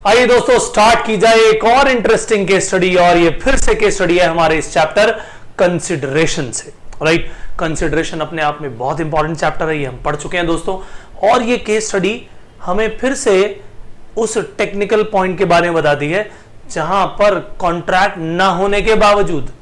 आइए दोस्तों स्टार्ट की जाए एक और इंटरेस्टिंग केस स्टडी। और ये फिर से केस स्टडी है हमारे इस चैप्टर कंसिडरेशन से। राइट, कंसिडरेशन अपने आप में बहुत इंपॉर्टेंट चैप्टर है, ये हम पढ़ चुके हैं दोस्तों। और ये केस स्टडी हमें फिर से उस टेक्निकल पॉइंट के बारे में बताती है जहां पर कॉन्ट्रैक्ट ना होने के बावजूद,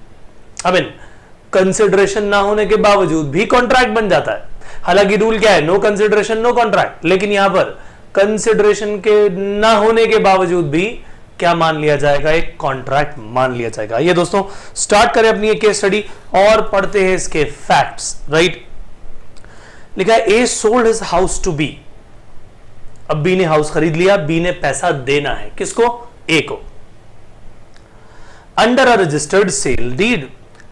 कंसिडरेशन ना होने के बावजूद भी कॉन्ट्रैक्ट बन जाता है। हालांकि रूल क्या है, नो कंसिडरेशन नो कॉन्ट्रैक्ट, लेकिन यहां पर कंसिडरेशन के ना होने के बावजूद भी क्या मान लिया जाएगा, एक कॉन्ट्रैक्ट मान लिया जाएगा। ये दोस्तों स्टार्ट करें अपनी एक केस स्टडी और पढ़ते हैं इसके फैक्ट्स। राइट, लिखा है A sold his house to B. अब बी ने हाउस खरीद लिया, बी ने पैसा देना है किसको, ए को, under a registered sale deed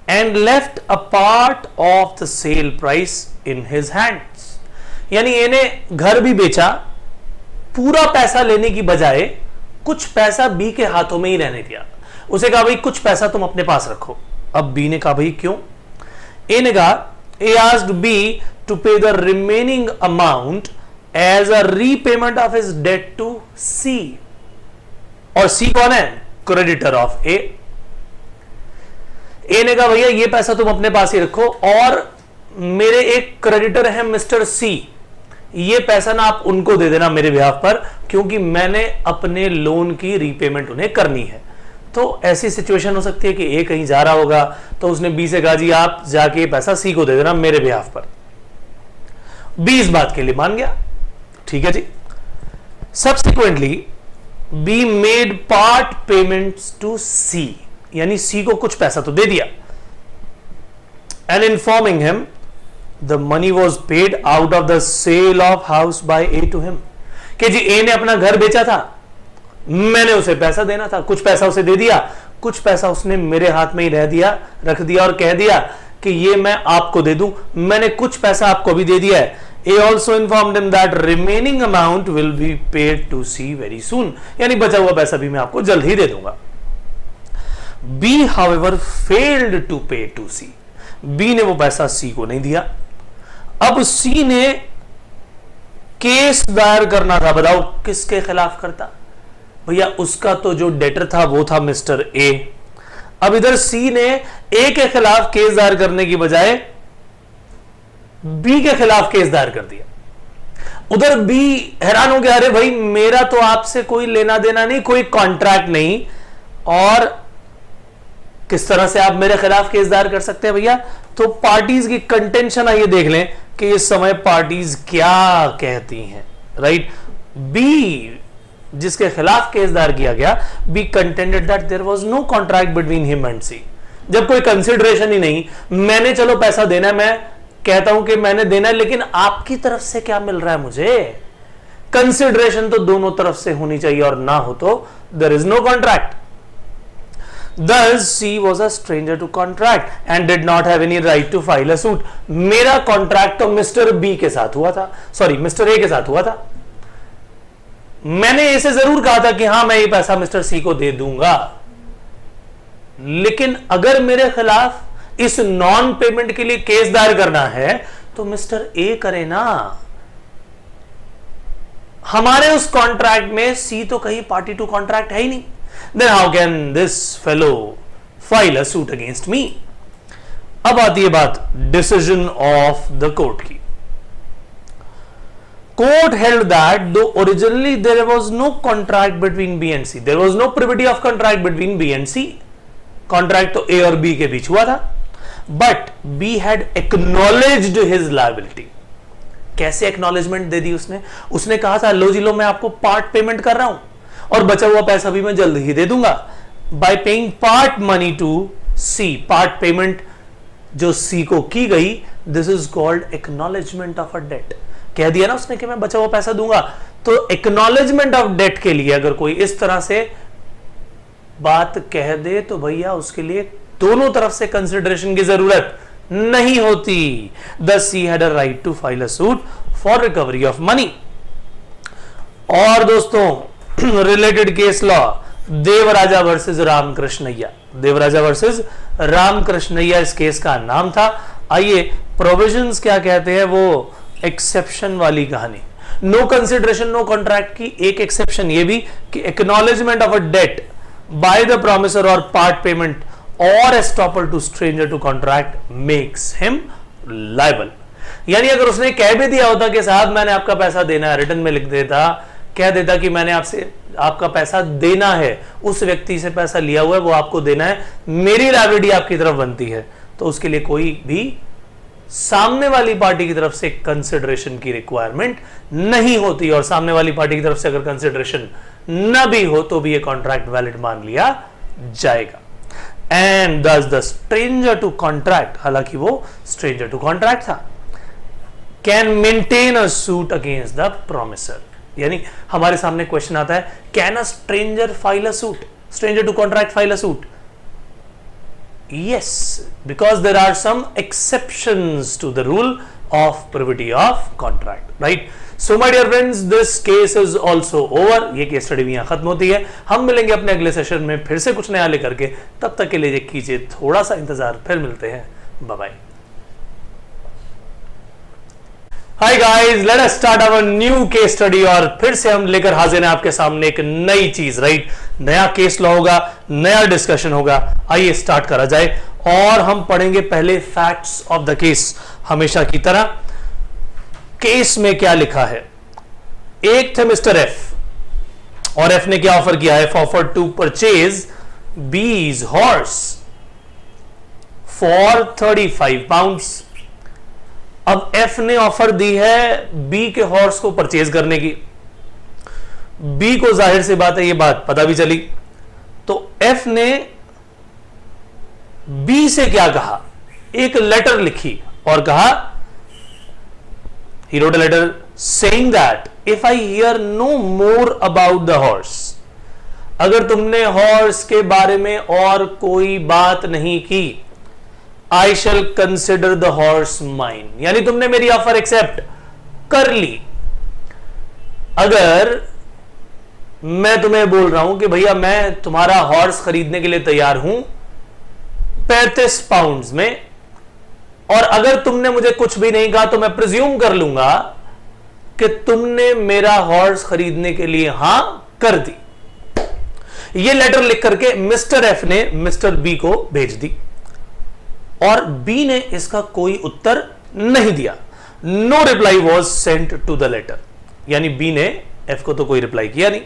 and left a part of the sale price in his hands. यानी ए ने घर भी बेचा, पूरा पैसा लेने की बजाय कुछ पैसा बी के हाथों में ही रहने दिया। उसे कहा भाई कुछ पैसा तुम अपने पास रखो। अब बी ने कहा भाई क्यों। ए ने कहा, A asked B to pay the remaining amount as a repayment of his debt to C. और सी कौन है, क्रेडिटर ऑफ ए। ए ने कहा भैया ये पैसा तुम अपने पास ही रखो और मेरे एक क्रेडिटर है मिस्टर सी, ये पैसा ना आप उनको दे देना मेरे बिहाफ पर, क्योंकि मैंने अपने लोन की रीपेमेंट उन्हें करनी है। तो ऐसी सिचुएशन हो सकती है कि ए कहीं जा रहा होगा तो उसने बी से कहा जी आप जाके पैसा सी को दे देना मेरे बिहाफ पर। बी इस बात के लिए मान गया, ठीक है जी। Subsequently B made part payments to C, यानी सी को कुछ पैसा तो दे दिया। And informing him the money was paid out of the sale of house by A to him, कि जी A ने अपना घर बेचा था, मैंने उसे पैसा देना था, कुछ पैसा उसे दे दिया, कुछ पैसा उसने मेरे हाथ में ही रख दिया और कह दिया कि ये मैं आपको दे दूं, मैंने कुछ पैसा आपको भी दे दिया है। A also informed him that remaining amount will be paid to C very soon, यानी बचा हुआ पैसा भी मैं आपको जल्द ही दे दूंगा। B however failed to pay to C, B ने वो पैसा C को नहीं दिया। अब सी ने केस दायर करना था, बताओ किसके खिलाफ करता भैया, उसका तो जो डेटर था वो था मिस्टर ए। अब इधर सी ने ए के खिलाफ केस दायर करने की बजाय बी के खिलाफ केस दायर कर दिया। उधर बी हैरान हो गया, अरे भाई मेरा तो आपसे कोई लेना देना नहीं, कोई कॉन्ट्रैक्ट नहीं, और किस तरह से आप मेरे खिलाफ केस दायर कर सकते हैं भैया। तो पार्टीज की कंटेंशन आइए देख लें कि इस समय पार्टीज क्या कहती हैं। राइट, बी जिसके खिलाफ केस दायर किया गया, B contended that there was no contract between him and C. जब कोई कंसिडरेशन ही नहीं, मैंने चलो पैसा देना है, मैं कहता हूं कि मैंने देना है, लेकिन आपकी तरफ से क्या मिल रहा है मुझे। कंसिडरेशन तो दोनों तरफ से होनी चाहिए और ना हो तो there is no contract. Thus, C was a stranger to contract and did not have any right to file a suit. मेरा कॉन्ट्रैक्ट तो मिस्टर बी के साथ हुआ था, सॉरी मिस्टर ए के साथ हुआ था। मैंने इसे जरूर कहा था कि हां मैं ये पैसा मिस्टर सी को दे दूंगा, लेकिन अगर मेरे खिलाफ इस नॉन पेमेंट के लिए केस दायर करना है तो मिस्टर ए करे ना। हमारे उस कॉन्ट्रैक्ट में सी तो कहीं पार्टी टू कॉन्ट्रैक्ट है ही नहीं। Then how can this fellow file a suit against me? अब आती है बात डिसीजन ऑफ द कोर्ट की। Court held that though originally there was no contract between B and C, there was no privity of contract between B and C. Contract तो A और B के बीच हुआ था, but B had acknowledged his liability. कैसे acknowledgement दे दी उसने कहा था लो जी लो मैं आपको पार्ट पेमेंट कर रहा हूं और बचा हुआ पैसा भी मैं जल्द ही दे दूंगा। By paying part money to C, part payment जो सी को की गई, this is called acknowledgement of a debt. कह दिया ना उसने कि मैं बचा हुआ पैसा दूंगा। तो एक्नॉलेजमेंट ऑफ डेट के लिए अगर कोई इस तरह से बात कह दे तो भैया उसके लिए दोनों तरफ से कंसिडरेशन की जरूरत नहीं होती। Thus he had a right to file a suit for recovery of money। और दोस्तों related case law Devaraja versus Ramakrishnaiah, Devaraja versus Ramakrishnaiah इस केस का नाम था। आइए प्रोविजंस क्या कहते हैं, वो एक्सेप्शन वाली कहानी। नो कंसिडरेशन नो कॉन्ट्रैक्ट की एक एक्सेप्शन ये भी कि acknowledgement of a debt by the promisor और पार्ट पेमेंट और estoppel to stranger to contract makes him liable. यानी अगर उसने कह भी दिया होता कि साहब मैंने आपका पैसा देना है, रिटर्न में लिख देता, कह देता कि मैंने आपसे आपका पैसा देना है, उस व्यक्ति से पैसा लिया हुआ है वो आपको देना है, मेरी लायबिलिटी आपकी तरफ बनती है, तो उसके लिए कोई भी सामने वाली पार्टी की तरफ से कंसिडरेशन की रिक्वायरमेंट नहीं होती। और सामने वाली पार्टी की तरफ से अगर कंसिडरेशन न भी हो तो भी ये कॉन्ट्रैक्ट वैलिड मान लिया जाएगा। एंड दस द स्ट्रेंजर टू कॉन्ट्रैक्ट, हालांकि वो स्ट्रेंजर टू कॉन्ट्रैक्ट था, can maintain a suit against the promisor. यानी हमारे सामने क्वेश्चन आता है, can a stranger file a suit, stranger to contract file a suit? Yes, because there are some exceptions to the rule of privity of contract, right? So my dear friends, this case is also over. ये case study भी यहाँ खत्म होती है। हम मिलेंगे अपने अगले सेशन में फिर से कुछ नया लेकर के, तब तक के लिए कीजिए थोड़ा सा इंतजार, फिर मिलते हैं, bye bye. Hi guys, let us start our new case study. और फिर से हम लेकर हाजिर हैं आपके सामने एक नई चीज, राइट? नया केस लॉ होगा, नया डिस्कशन होगा। आइए स्टार्ट करा जाए और हम पढ़ेंगे पहले फैक्ट्स ऑफ द केस। हमेशा की तरह केस में क्या लिखा है। एक थे मिस्टर एफ और एफ ने क्या ऑफर किया है? ऑफर टू परचेज बीज हॉर्स फॉर 35 पाउंड्स। अब एफ ने ऑफर दी है बी के हॉर्स को परचेज करने की। बी को जाहिर सी बात है ये बात पता भी चली, तो एफ ने बी से क्या कहा? एक लेटर लिखी और कहा, he wrote a letter saying that if I hear no more about the horse, अगर तुमने हॉर्स के बारे में और कोई बात नहीं की, I shall consider the horse mine। यानी तुमने मेरी ऑफर एक्सेप्ट कर ली। अगर मैं तुम्हें बोल रहा हूं कि भैया मैं तुम्हारा हॉर्स खरीदने के लिए तैयार हूं 35 पाउंड्स में, और अगर तुमने मुझे कुछ भी नहीं कहा तो मैं प्रिज्यूम कर लूंगा कि तुमने मेरा हॉर्स खरीदने के लिए हां कर दी। ये लेटर लिख करके मिस्टर एफ ने मिस्टर बी को भेज दी और बी ने इसका कोई उत्तर नहीं दिया। No reply was sent to the letter. यानी बी ने एफ को तो कोई रिप्लाई किया नहीं,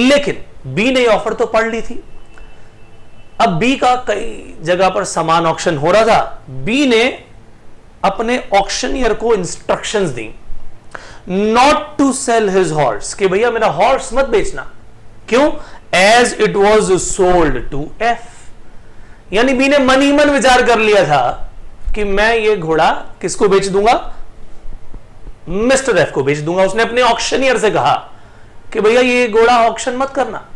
लेकिन बी ने ऑफर तो पढ़ ली थी। अब बी का कई जगह पर समान ऑक्शन हो रहा था। बी ने अपने ऑक्शनियर को इंस्ट्रक्शंस दी not to sell his horse, कि भैया मेरा हॉर्स मत बेचना। क्यों? As it was sold to F. यानी बी ने मन ही मन विचार कर लिया था कि मैं ये घोड़ा किसको बेच दूंगा? मिस्टर एफ को बेच दूंगा। उसने अपने ऑक्शनियर से कहा कि भैया ये घोड़ा ऑक्शन मत करना,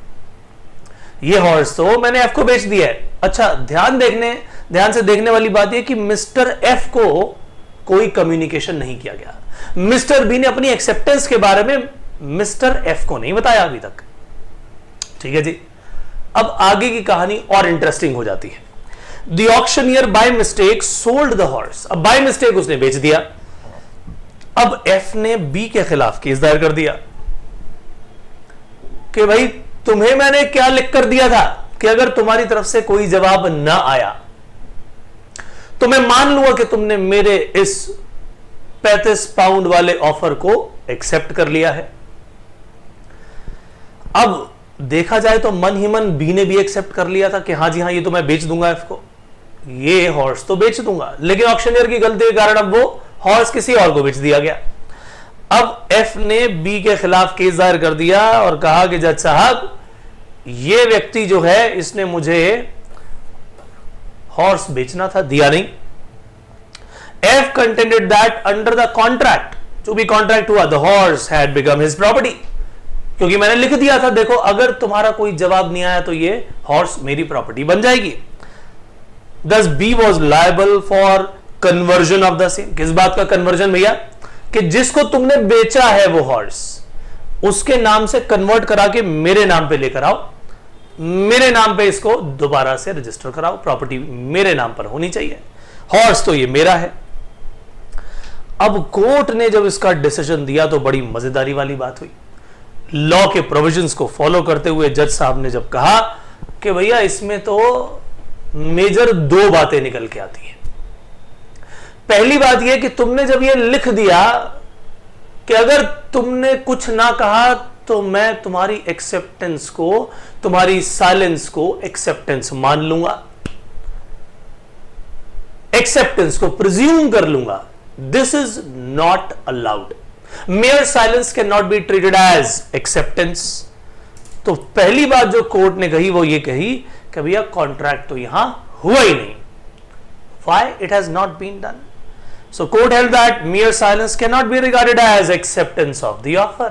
ये हॉर्स तो मैंने एफ को बेच दिया है। अच्छा, ध्यान से देखने वाली बात यह कि मिस्टर एफ को कोई कम्युनिकेशन नहीं किया गया। मिस्टर बी ने अपनी एक्सेप्टेंस के बारे में मिस्टर एफ को नहीं बताया अभी तक। ठीक है जी। अब आगे की कहानी और इंटरेस्टिंग हो जाती है। The auctioneer by mistake sold the horse. अब बाय मिस्टेक उसने बेच दिया। अब एफ ने बी के खिलाफ केस दायर कर दिया कि भाई तुम्हें मैंने क्या लिख कर दिया था कि अगर तुम्हारी तरफ से कोई जवाब ना आया तो मैं मान लूंगा कि तुमने मेरे इस 35 पाउंड वाले ऑफर को एक्सेप्ट कर लिया है। अब देखा जाए तो मन ही मन बी ने भी एक्सेप्ट कर लिया था कि हाँ जी हाँ ये तो मैं बेच दूंगा एफ को, ये हॉर्स तो बेच दूंगा। लेकिन ऑक्शनियर की गलती के कारण अब वो हॉर्स किसी और को बेच दिया गया। अब एफ ने बी के खिलाफ केस दायर कर दिया और कहा कि जज साहब ये व्यक्ति जो है इसने मुझे हॉर्स बेचना था, दिया नहीं। F contended that under the contract, जो भी कॉन्ट्रैक्ट हुआ, the horse had become his property, क्योंकि मैंने लिख दिया था देखो अगर तुम्हारा कोई जवाब नहीं आया तो ये हॉर्स मेरी प्रॉपर्टी बन जाएगी। Thus B was liable for conversion of the same। किस बात का कन्वर्जन भैया? कि जिसको तुमने बेचा है वो हॉर्स उसके नाम से कन्वर्ट करा के मेरे नाम पे लेकर आओ, मेरे नाम पे इसको दोबारा से रजिस्टर कराओ, प्रॉपर्टी मेरे नाम पर होनी चाहिए, हॉर्स तो ये मेरा है। अब कोर्ट ने जब इसका डिसीजन दिया तो बड़ी मजेदारी वाली बात हुई। लॉ के प्रोविजंस को फॉलो करते हुए जज साहब ने जब कहा कि भैया इसमें तो मेजर दो बातें निकल के आती हैं। पहली बात यह कि तुमने जब यह लिख दिया कि अगर तुमने कुछ ना कहा तो मैं तुम्हारी एक्सेप्टेंस को, तुम्हारी साइलेंस को एक्सेप्टेंस मान लूंगा, एक्सेप्टेंस को प्रिज्यूम कर लूंगा। This is not allowed. Mere silence can not be treated as acceptance. तो पहली बात जो कोर्ट ने कही वो ये कही कि भैया कॉन्ट्रैक्ट तो यहां हुआ ही नहीं। Why? It has not been done. So court held that mere silence cannot be regarded as acceptance of the offer।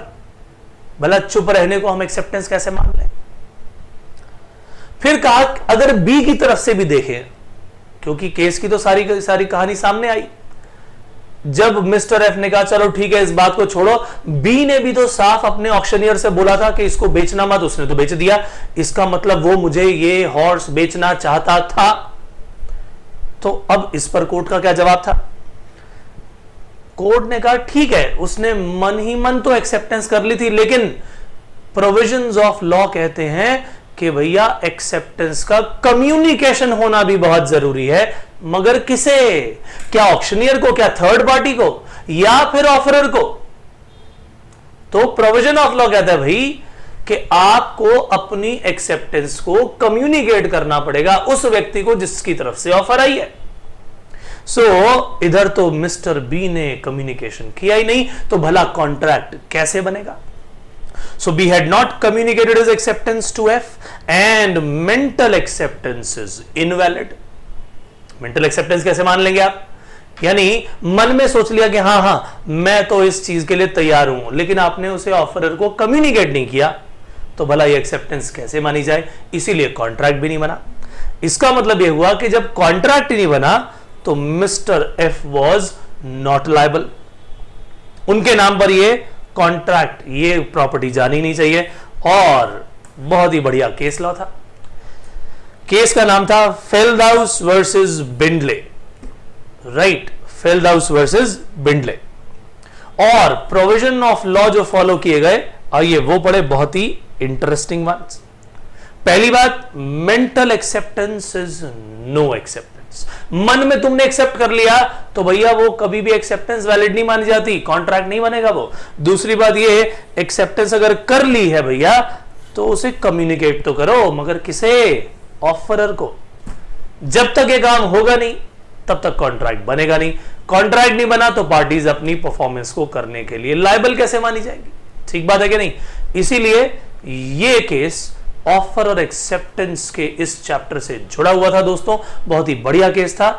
भला चुप रहने को हम एक्सेप्टेंस कैसे मान लें? फिर कहा अगर बी की तरफ से भी देखें, क्योंकि केस की तो सारी सारी कहानी सामने आई। जब मिस्टर एफ ने कहा चलो ठीक है इस बात को छोड़ो, बी ने भी तो साफ अपने ऑक्शनियर से बोला था कि इसको बेचना मत, उसने तो बेच दिया, इसका मतलब वो मुझे ये हॉर्स बेचना चाहता था। तो अब इस पर कोर्ट का क्या जवाब था? कोर्ट ने कहा ठीक है उसने मन ही मन तो एक्सेप्टेंस कर ली थी, लेकिन प्रोविजंस ऑफ लॉ कहते हैं कि भैया एक्सेप्टेंस का कम्युनिकेशन होना भी बहुत जरूरी है। मगर किसे? क्या ऑक्शनियर को, क्या थर्ड पार्टी को, या फिर ऑफरर को? तो प्रोविजन ऑफ लॉ कहता है भाई कि आपको अपनी एक्सेप्टेंस को कम्युनिकेट करना पड़ेगा उस व्यक्ति को जिसकी तरफ से ऑफर आई है। सो इधर तो मिस्टर बी ने कम्युनिकेशन किया ही नहीं, तो भला कॉन्ट्रैक्ट कैसे बनेगा? So B had not communicated his acceptance to F and mental acceptance is invalid। mental acceptance कैसे मान लेंगे आप? यानी मन में सोच लिया कि हाँ हाँ मैं तो इस चीज के लिए तैयार हूं, लेकिन आपने उसे ऑफरर को कम्युनिकेट नहीं किया, तो भला ये एक्सेप्टेंस कैसे मानी जाए? इसीलिए कॉन्ट्रैक्ट भी नहीं बना। इसका मतलब यह हुआ कि जब कॉन्ट्रैक्ट ही नहीं बना तो mister F was not liable. उनके नाम पर ये कॉन्ट्रैक्ट, ये प्रॉपर्टी जानी नहीं चाहिए। और बहुत ही बढ़िया केस लॉ था। केस का नाम था Feldhouse versus Bindley. Right, Feldhouse versus Bindley. और प्रोविजन ऑफ लॉ जो फॉलो किए गए, आइए वो पढ़े, बहुत ही इंटरेस्टिंग बात। पहली बात, mental acceptance is no acceptance. मन में तुमने एक्सेप्ट कर लिया तो भैया वो कभी भी एक्सेप्टेंस वैलिड नहीं मानी जाती, कॉन्ट्रैक्ट नहीं बनेगा वो। दूसरी बात ये, एक्सेप्टेंस अगर कर ली है भैया तो उसे कम्युनिकेट तो करो, मगर किसे? ऑफरर को। जब तक ये काम होगा नहीं तब तक कॉन्ट्रैक्ट बनेगा नहीं। कॉन्ट्रैक्ट नहीं बना तो पार्टीज अपनी परफॉर्मेंस को करने के लिए लायबल कैसे मानी जाएगी? ठीक बात है कि नहीं? इसीलिए ये केस ऑफर और एक्सेप्टेंस के इस चैप्टर से जुड़ा हुआ था दोस्तों। बहुत ही बढ़िया केस था,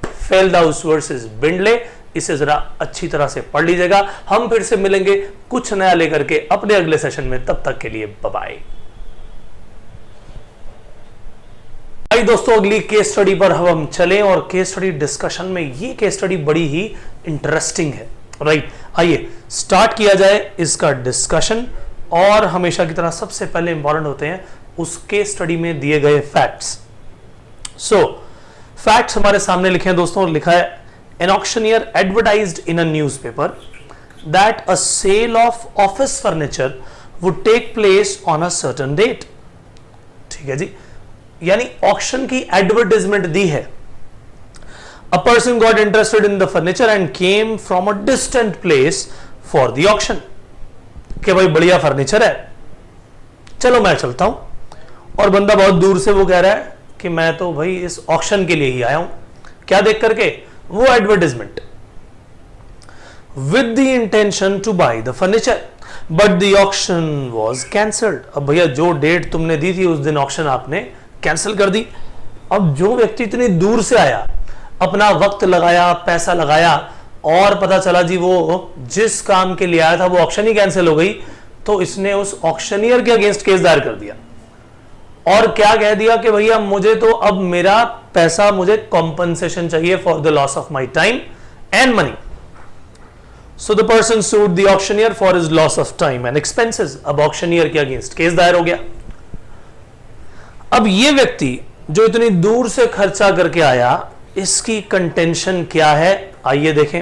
फेल्डहाउस वर्सेस बिंडले। इसे जरा अच्छी तरह से पढ़ लीजिएगा। हम फिर से मिलेंगे कुछ नया लेकर के अपने अगले सेशन में, तब तक के लिए बाय बाय। दोस्तों अगली केस स्टडी पर हम चलें, और केस स्टडी डिस्कशन में ये केस स्टडी बड़ी ही इंटरेस्टिंग है। राइट, आइए स्टार्ट किया जाए इसका डिस्कशन। और हमेशा की तरह सबसे पहले इंपॉर्टेंट होते हैं उस केस स्टडी में दिए गए फैक्ट्स। सो फैक्ट्स हमारे सामने लिखे हैं दोस्तों। लिखा है, an auctioneer advertised in a newspaper that a sale of office furniture would take place on a certain date. ठीक है जी, यानी ऑक्शन की एडवर्टाइजमेंट दी है। A person got interested in the furniture and came from a distant place for the auction. कि भाई बढ़िया फर्नीचर है, चलो मैं चलता हूं। और बंदा बहुत दूर से वो कह रहा है कि मैं तो भाई इस ऑक्शन के लिए ही आया हूं। क्या देख करके? वो advertisement. With the intention to buy the furniture but the auction was cancelled. अब भैया जो डेट तुमने दी थी उस दिन ऑक्शन आपने कैंसिल कर दी। अब जो व्यक्ति इतनी दूर से आया, अपना वक्त लगाया, पैसा लगाया, और पता चला जी वो जिस काम के लिए आया था वो ऑक्शन ही कैंसिल हो गई, तो इसने उस ऑक्शनियर के अगेंस्ट केस दायर कर दिया। और क्या कह दिया कि भैया मुझे तो अब मेरा पैसा, मुझे कॉम्पनसेशन चाहिए for the loss of my time and money. So the person sued the auctioneer for his loss of time and expenses. अब ऑक्शनियर के अगेंस्ट केस दायर हो गया। अब ये व्यक्ति जो इतनी दूर से खर्चा करके आया, इसकी कंटेंशन क्या है? आइए देखें।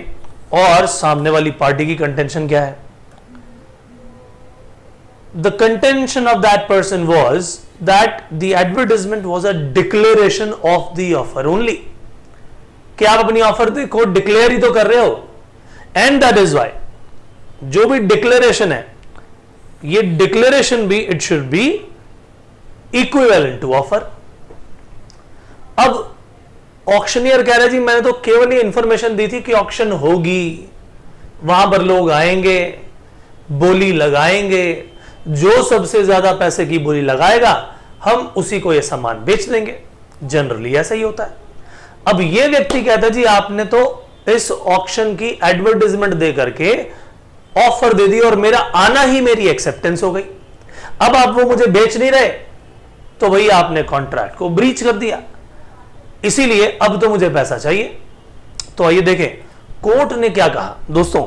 और सामने वाली पार्टी की कंटेंशन क्या है? The contention of that person was that the advertisement was a declaration of the offer only. क्या आप अपनी ऑफर देखो डिक्लेयर ही तो कर रहे हो, एंड दैट इज वाई जो भी डिक्लेरेशन है, ये डिक्लेरेशन भी it should be equivalent to offer. अब ऑक्शनियर कह रहे जी मैंने तो केवल ये इंफॉर्मेशन दी थी कि ऑक्शन होगी, वहां पर लोग आएंगे, बोली लगाएंगे, जो सबसे ज्यादा पैसे की बोली लगाएगा हम उसी को ये सामान बेच देंगे। जनरली ऐसा ही होता है। अब ये व्यक्ति कहता है जी आपने तो इस ऑक्शन की एडवर्टाइजमेंट दे करके ऑफर दे दी और मेरा आना ही मेरी एक्सेप्टेंस हो गई। अब आप वो मुझे बेच नहीं रहे तो भैया आपने कॉन्ट्रैक्ट को ब्रीच कर दिया, इसीलिए अब तो मुझे पैसा चाहिए। तो आइए देखें कोर्ट ने क्या कहा। दोस्तों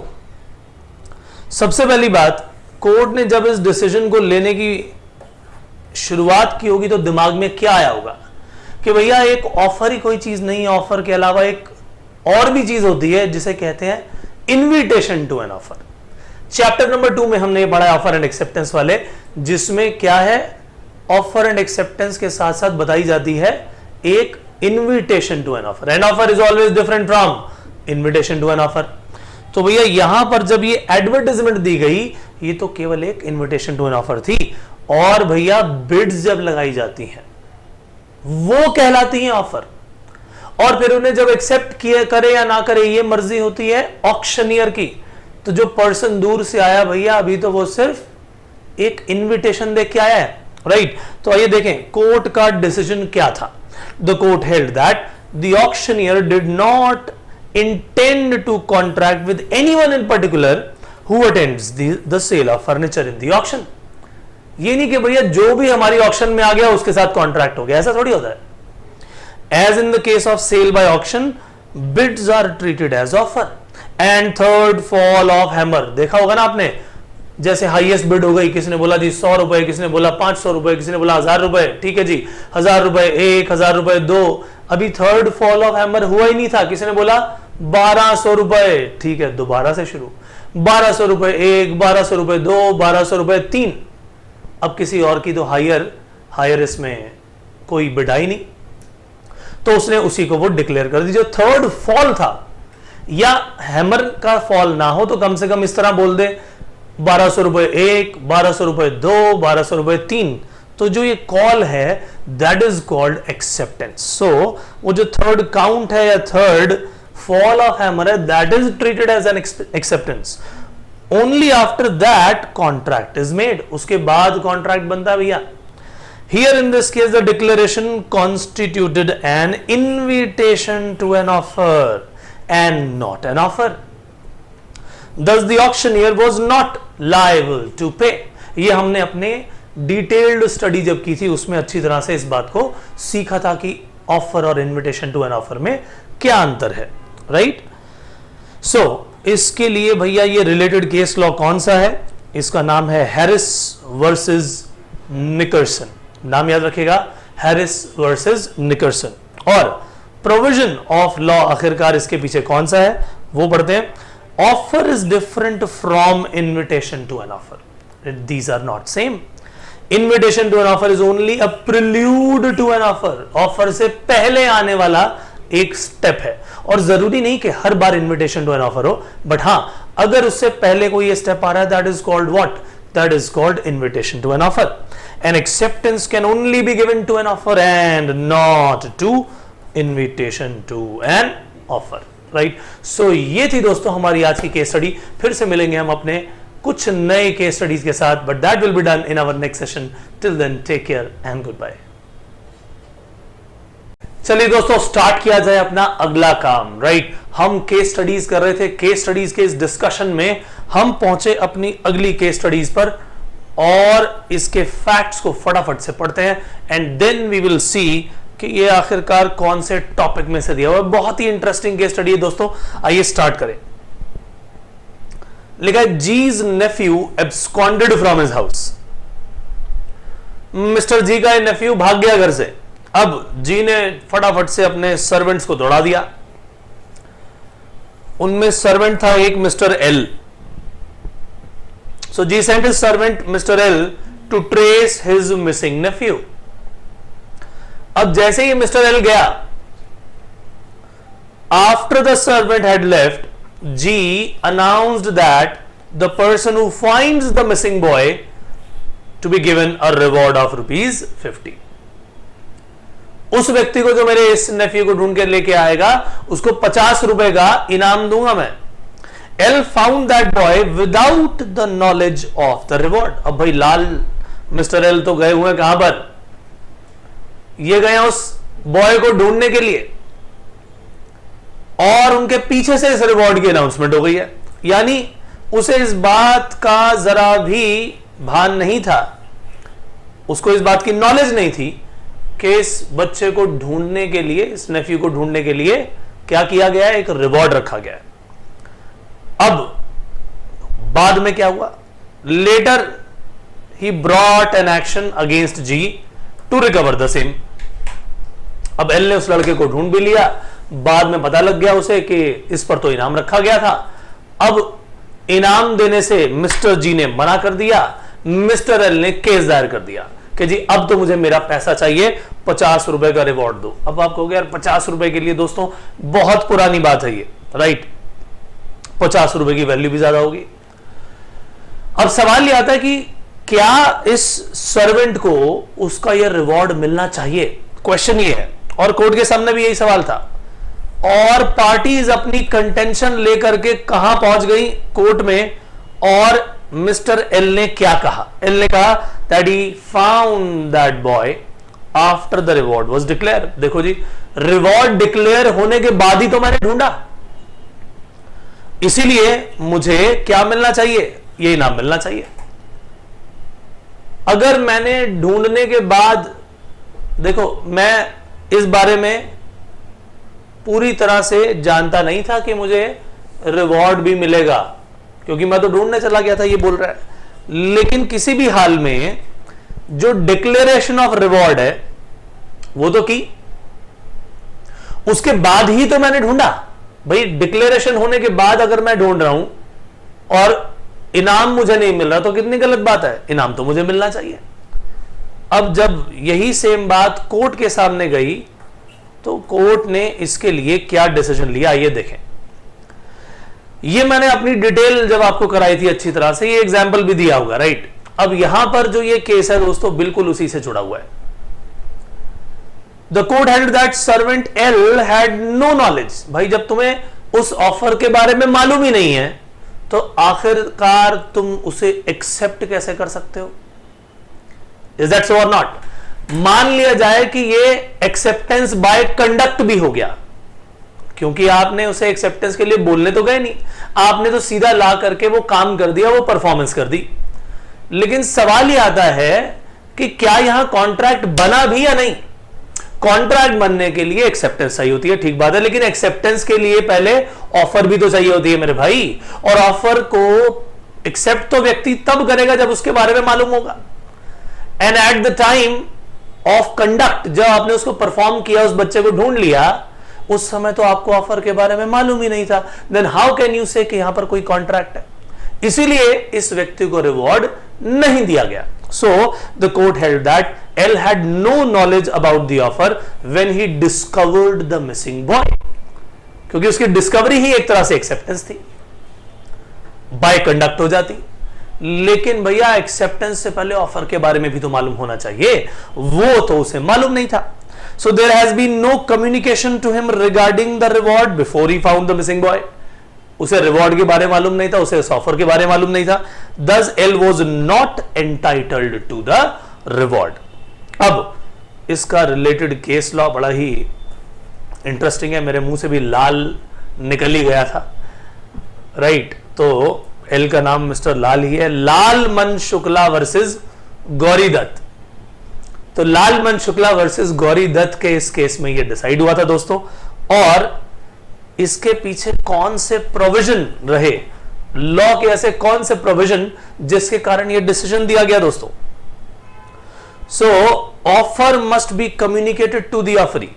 सबसे पहली बात, कोर्ट ने जब इस डिसीजन को लेने की शुरुआत की होगी तो दिमाग में क्या आया होगा कि भैया एक ऑफर ही कोई चीज नहीं है, ऑफर के अलावा एक और भी चीज होती है जिसे कहते हैं invitation to an offer. Chapter number 2 में हमने ये पढ़ा ऑफर एंड एक्सेप्टेंस वाले, जिसमें क्या है ऑफर एंड एक्सेप्टेंस के साथ साथ बताई जाती है एक invitation to an offer. An offer is always different from invitation to an offer. तो भैया यहां पर जब ये एडवर्टाइजमेंट दी गई, ये तो केवल एक इनविटेशन टू एन ऑफर थी, और भैया बिड्स जब लगाई जाती हैं वो कहलाती हैं ऑफर, और फिर उन्हें जब एक्सेप्ट किए करे या ना करे ये मर्जी होती है ऑक्शनियर की। तो जो पर्सन दूर से आया भैया अभी तो वो सिर्फ एक इनविटेशन देख के आया है, राइट। तो आइए देखें कोर्ट का डिसीजन क्या था। The court held that the auctioneer did not intend to contract with anyone in particular who attends the sale of furniture in the auction। ये नहीं कि भैया जो भी हमारी ऑक्शन में आ गया उसके साथ कॉन्ट्रैक्ट हो गया, ऐसा थोड़ी होता है। As in the case of sale by auction, bids are treated as offer and third fall of hammer। देखा होगा ना आपने, जैसे हाईएस्ट बिड हो गई, किसी ने बोला जी 100 रुपए, किसी ने बोला 500 रुपए, किसी ने बोला 1000 रुपए, ठीक है जी 1000 रुपए 1, 1000 रुपए 2, अभी थर्ड फॉल ऑफ हैमर हुआ ही नहीं था, किसी ने बोला 1200 रुपए, ठीक है दोबारा से शुरू 1200 रुपए 1, 1200 रुपए 2, 1200 रुपए 3। अब किसी और की तो हायर इसमें कोई बिडा ही नहीं, तो उसने उसी को वो डिक्लेयर कर दी। जो थर्ड फॉल था, या हैमर का फॉल ना हो तो कम से कम इस तरह बोल दे 1200 रुपए 1, 1200 रुपए 2, 1200 रुपए 3। तो जो ये कॉल है that is called acceptance. So वो जो थर्ड काउंट है या थर्ड फॉल ऑफ हैमर है that is treated as an acceptance. Only after that contract is made, उसके बाद कॉन्ट्रैक्ट बनता है भैया। Here in this case the declaration constituted an invitation to an offer and not an offer. Thus the auctioneer was not liable to pay। ये हमने अपने detailed study जब की थी उसमें अच्छी तरह से इस बात को सीखा था कि ऑफर और इनविटेशन टू एन ऑफर में क्या अंतर है, राइट। सो इसके लिए भैया ये रिलेटेड केस लॉ कौन सा है, इसका नाम है हैरिस वर्सेस निकर्सन। नाम याद रखिएगा, हैरिस वर्सेस निकर्सन। और प्रोविजन ऑफ लॉ आखिरकार इसके पीछे कौन सा है वो पढ़ते हैं। Offer is different from invitation to an offer. These are not same. Invitation to an offer is only a prelude to an offer. Offer से पहले आने वाला एक स्टेप है, और जरूरी नहीं कि हर बार invitation to an offer हो, बट हाँ अगर उससे पहले कोई ये स्टेप आ रहा है that is called what? That is called invitation to an offer. An acceptance can only be given to an offer and not to invitation to an offer. Right. So ये थी दोस्तों हमारी आज की केस स्टडी। फिर से मिलेंगे हम अपने कुछ नए केस स्टडीज के साथ, but that will be done in our next session. Till then take care and good bye. चलिए दोस्तों स्टार्ट किया जाए अपना अगला काम, राइट। हम केस स्टडीज कर रहे थे, केस स्टडीज के इस डिस्कशन में हम पहुंचे अपनी अगली केस स्टडीज पर, और इसके फैक्ट्स को फटाफट से पढ़ते हैं and then we will see कि ये आखिरकार कौन से टॉपिक में से दिया हुआ है। बहुत ही इंटरेस्टिंग केस स्टडी है दोस्तों, आइए स्टार्ट करें। लिखा है G's nephew absconded from his house. Mister G का नेफ्यू भाग गया घर से। अब जी ने फटाफट से अपने सर्वेंट्स को दौड़ा दिया, उनमें सर्वेंट था एक mister L. So G sent his servant mister L to trace his missing nephew. अब जैसे ही मिस्टर एल गया, after the servant had left, G announced that the person who finds the missing boy to be given a reward of ₹50. उस व्यक्ति को जो मेरे इस नेफ्यू को ढूंढ के लेके आएगा, उसको ₹50 का इनाम दूंगा मैं. L found that boy without the knowledge of the reward. अब भाई लाल मिस्टर एल तो गए हुए कहां पर, ये गए उस बॉय को ढूंढने के लिए, और उनके पीछे से इस रिवॉर्ड की अनाउंसमेंट हो गई है. यानी उसे इस बात का जरा भी भान नहीं था, उसको इस बात की नॉलेज नहीं थी कि इस बच्चे को ढूंढने के लिए, इस नेफ्यू को ढूंढने के लिए क्या किया गया है, एक रिवॉर्ड रखा गया है. अब बाद में क्या हुआ, लेटर ही brought an action against G to recover the same. अब एल ने उस लड़के को ढूंढ भी लिया, बाद में पता लग गया उसे कि इस पर तो इनाम रखा गया था. अब इनाम देने से मिस्टर जी ने मना कर दिया, मिस्टर एल ने केस दायर कर दिया कि जी अब तो मुझे मेरा पैसा चाहिए, ₹50 का रिवॉर्ड दो. अब आप कहोगे यार ₹50 के लिए दोस्तों बहुत पुरानी बात है ये, राइट, ₹50 की वैल्यू भी ज्यादा होगी. अब सवाल यह आता है कि क्या इस सर्वेंट को उसका यह रिवॉर्ड मिलना चाहिए, क्वेश्चन ये है. और कोर्ट के सामने भी यही सवाल था, और पार्टीज अपनी कंटेंशन लेकर के कहां पहुंच गई, कोर्ट में. और मिस्टर एल ने क्या कहा, एल ने कहा that he found that boy after the reward was declare. देखो जी, रिवॉर्ड डिक्लेयर होने के बाद ही तो मैंने ढूंढा, इसीलिए मुझे क्या मिलना चाहिए, ये इनाम मिलना चाहिए. अगर मैंने ढूंढने के बाद, देखो मैं इस बारे में पूरी तरह से जानता नहीं था कि मुझे रिवॉर्ड भी मिलेगा, क्योंकि मैं तो ढूंढने चला गया था, ये बोल रहा है. लेकिन किसी भी हाल में जो डिक्लेरेशन ऑफ रिवॉर्ड है वो तो की, उसके बाद ही तो मैंने ढूंढा. भाई डिक्लेरेशन होने के बाद अगर मैं ढूंढ रहा हूं और इनाम मुझे नहीं मिल रहा तो कितनी गलत बात है, इनाम तो मुझे मिलना चाहिए. अब जब यही सेम बात कोर्ट के सामने गई तो कोर्ट ने इसके लिए क्या डिसीजन लिया, ये देखें. ये मैंने अपनी डिटेल जब आपको कराई थी अच्छी तरह से, ये एग्जाम्पल भी दिया होगा, राइट. अब यहां पर जो ये केस है दोस्तों बिल्कुल उसी से जुड़ा हुआ है. The court held that servant L had no knowledge. भाई जब तुम्हें उस ऑफर के बारे में मालूम ही नहीं है तो आखिरकार तुम उसे एक्सेप्ट कैसे कर सकते हो, इज दैट सो और नॉट. मान लिया जाए कि ये एक्सेप्टेंस बाय कंडक्ट भी हो गया, क्योंकि आपने उसे एक्सेप्टेंस के लिए बोलने तो गए नहीं, आपने तो सीधा ला करके वो काम कर दिया, वो परफॉर्मेंस कर दी. लेकिन सवाल यह आता है कि क्या यहां कॉन्ट्रैक्ट बना भी या नहीं. कॉन्ट्रैक्ट बनने के लिए एक्सेप्टेंस चाहिए होती है, ठीक बात है, लेकिन एक्सेप्टेंस के लिए पहले ऑफर भी तो चाहिए होती है मेरे भाई. और ऑफर को एक्सेप्ट तो व्यक्ति तब करेगा जब उसके बारे में मालूम होगा. And eight the time of conduct, जब आपने उसको परफॉर्म किया, उस बच्चे को ढूंढ लिया, उस समय तो आपको ऑफर के बारे में मालूम ही नहीं था. देन हाउ कैन यू से कि यहां पर कोई कॉन्ट्रैक्ट है. इसीलिए इस व्यक्ति को रिवॉर्ड नहीं दिया गया. So the court held that L had no knowledge about the offer when he discovered the missing boy, क्योंकि उसकी डिस्कवरी ही एक तरह से एक्सेप्टेंस थी, बाय कंडक्ट हो जाती. लेकिन भैया एक्सेप्टेंस से पहले ऑफर के बारे में भी तो मालूम होना चाहिए, वो तो उसे मालूम नहीं था. So there has been no communication to him regarding the reward before he found the missing boy. उसे रिवॉर्ड के बारे में मालूम नहीं था, उसे इस ऑफर के बारे में मालूम नहीं था. Thus L was not entitled to the reward. अब इसका रिलेटेड केस लॉ बड़ा ही इंटरेस्टिंग है, मेरे मुंह से भी लाल निकल ही गया था, राइट. तो एल का नाम मिस्टर लाल ही है. लालमन शुक्ला वर्सेस गौरी दत्त. तो लालमन शुक्ला वर्सेस गौरी दत्त के इस केस में ये डिसाइड हुआ था दोस्तों. और इसके पीछे कौन से प्रोविजन रहे, लॉ के ऐसे कौन से प्रोविजन जिसके कारण ये डिसीजन दिया गया दोस्तों. So offer must be communicated to the offeree.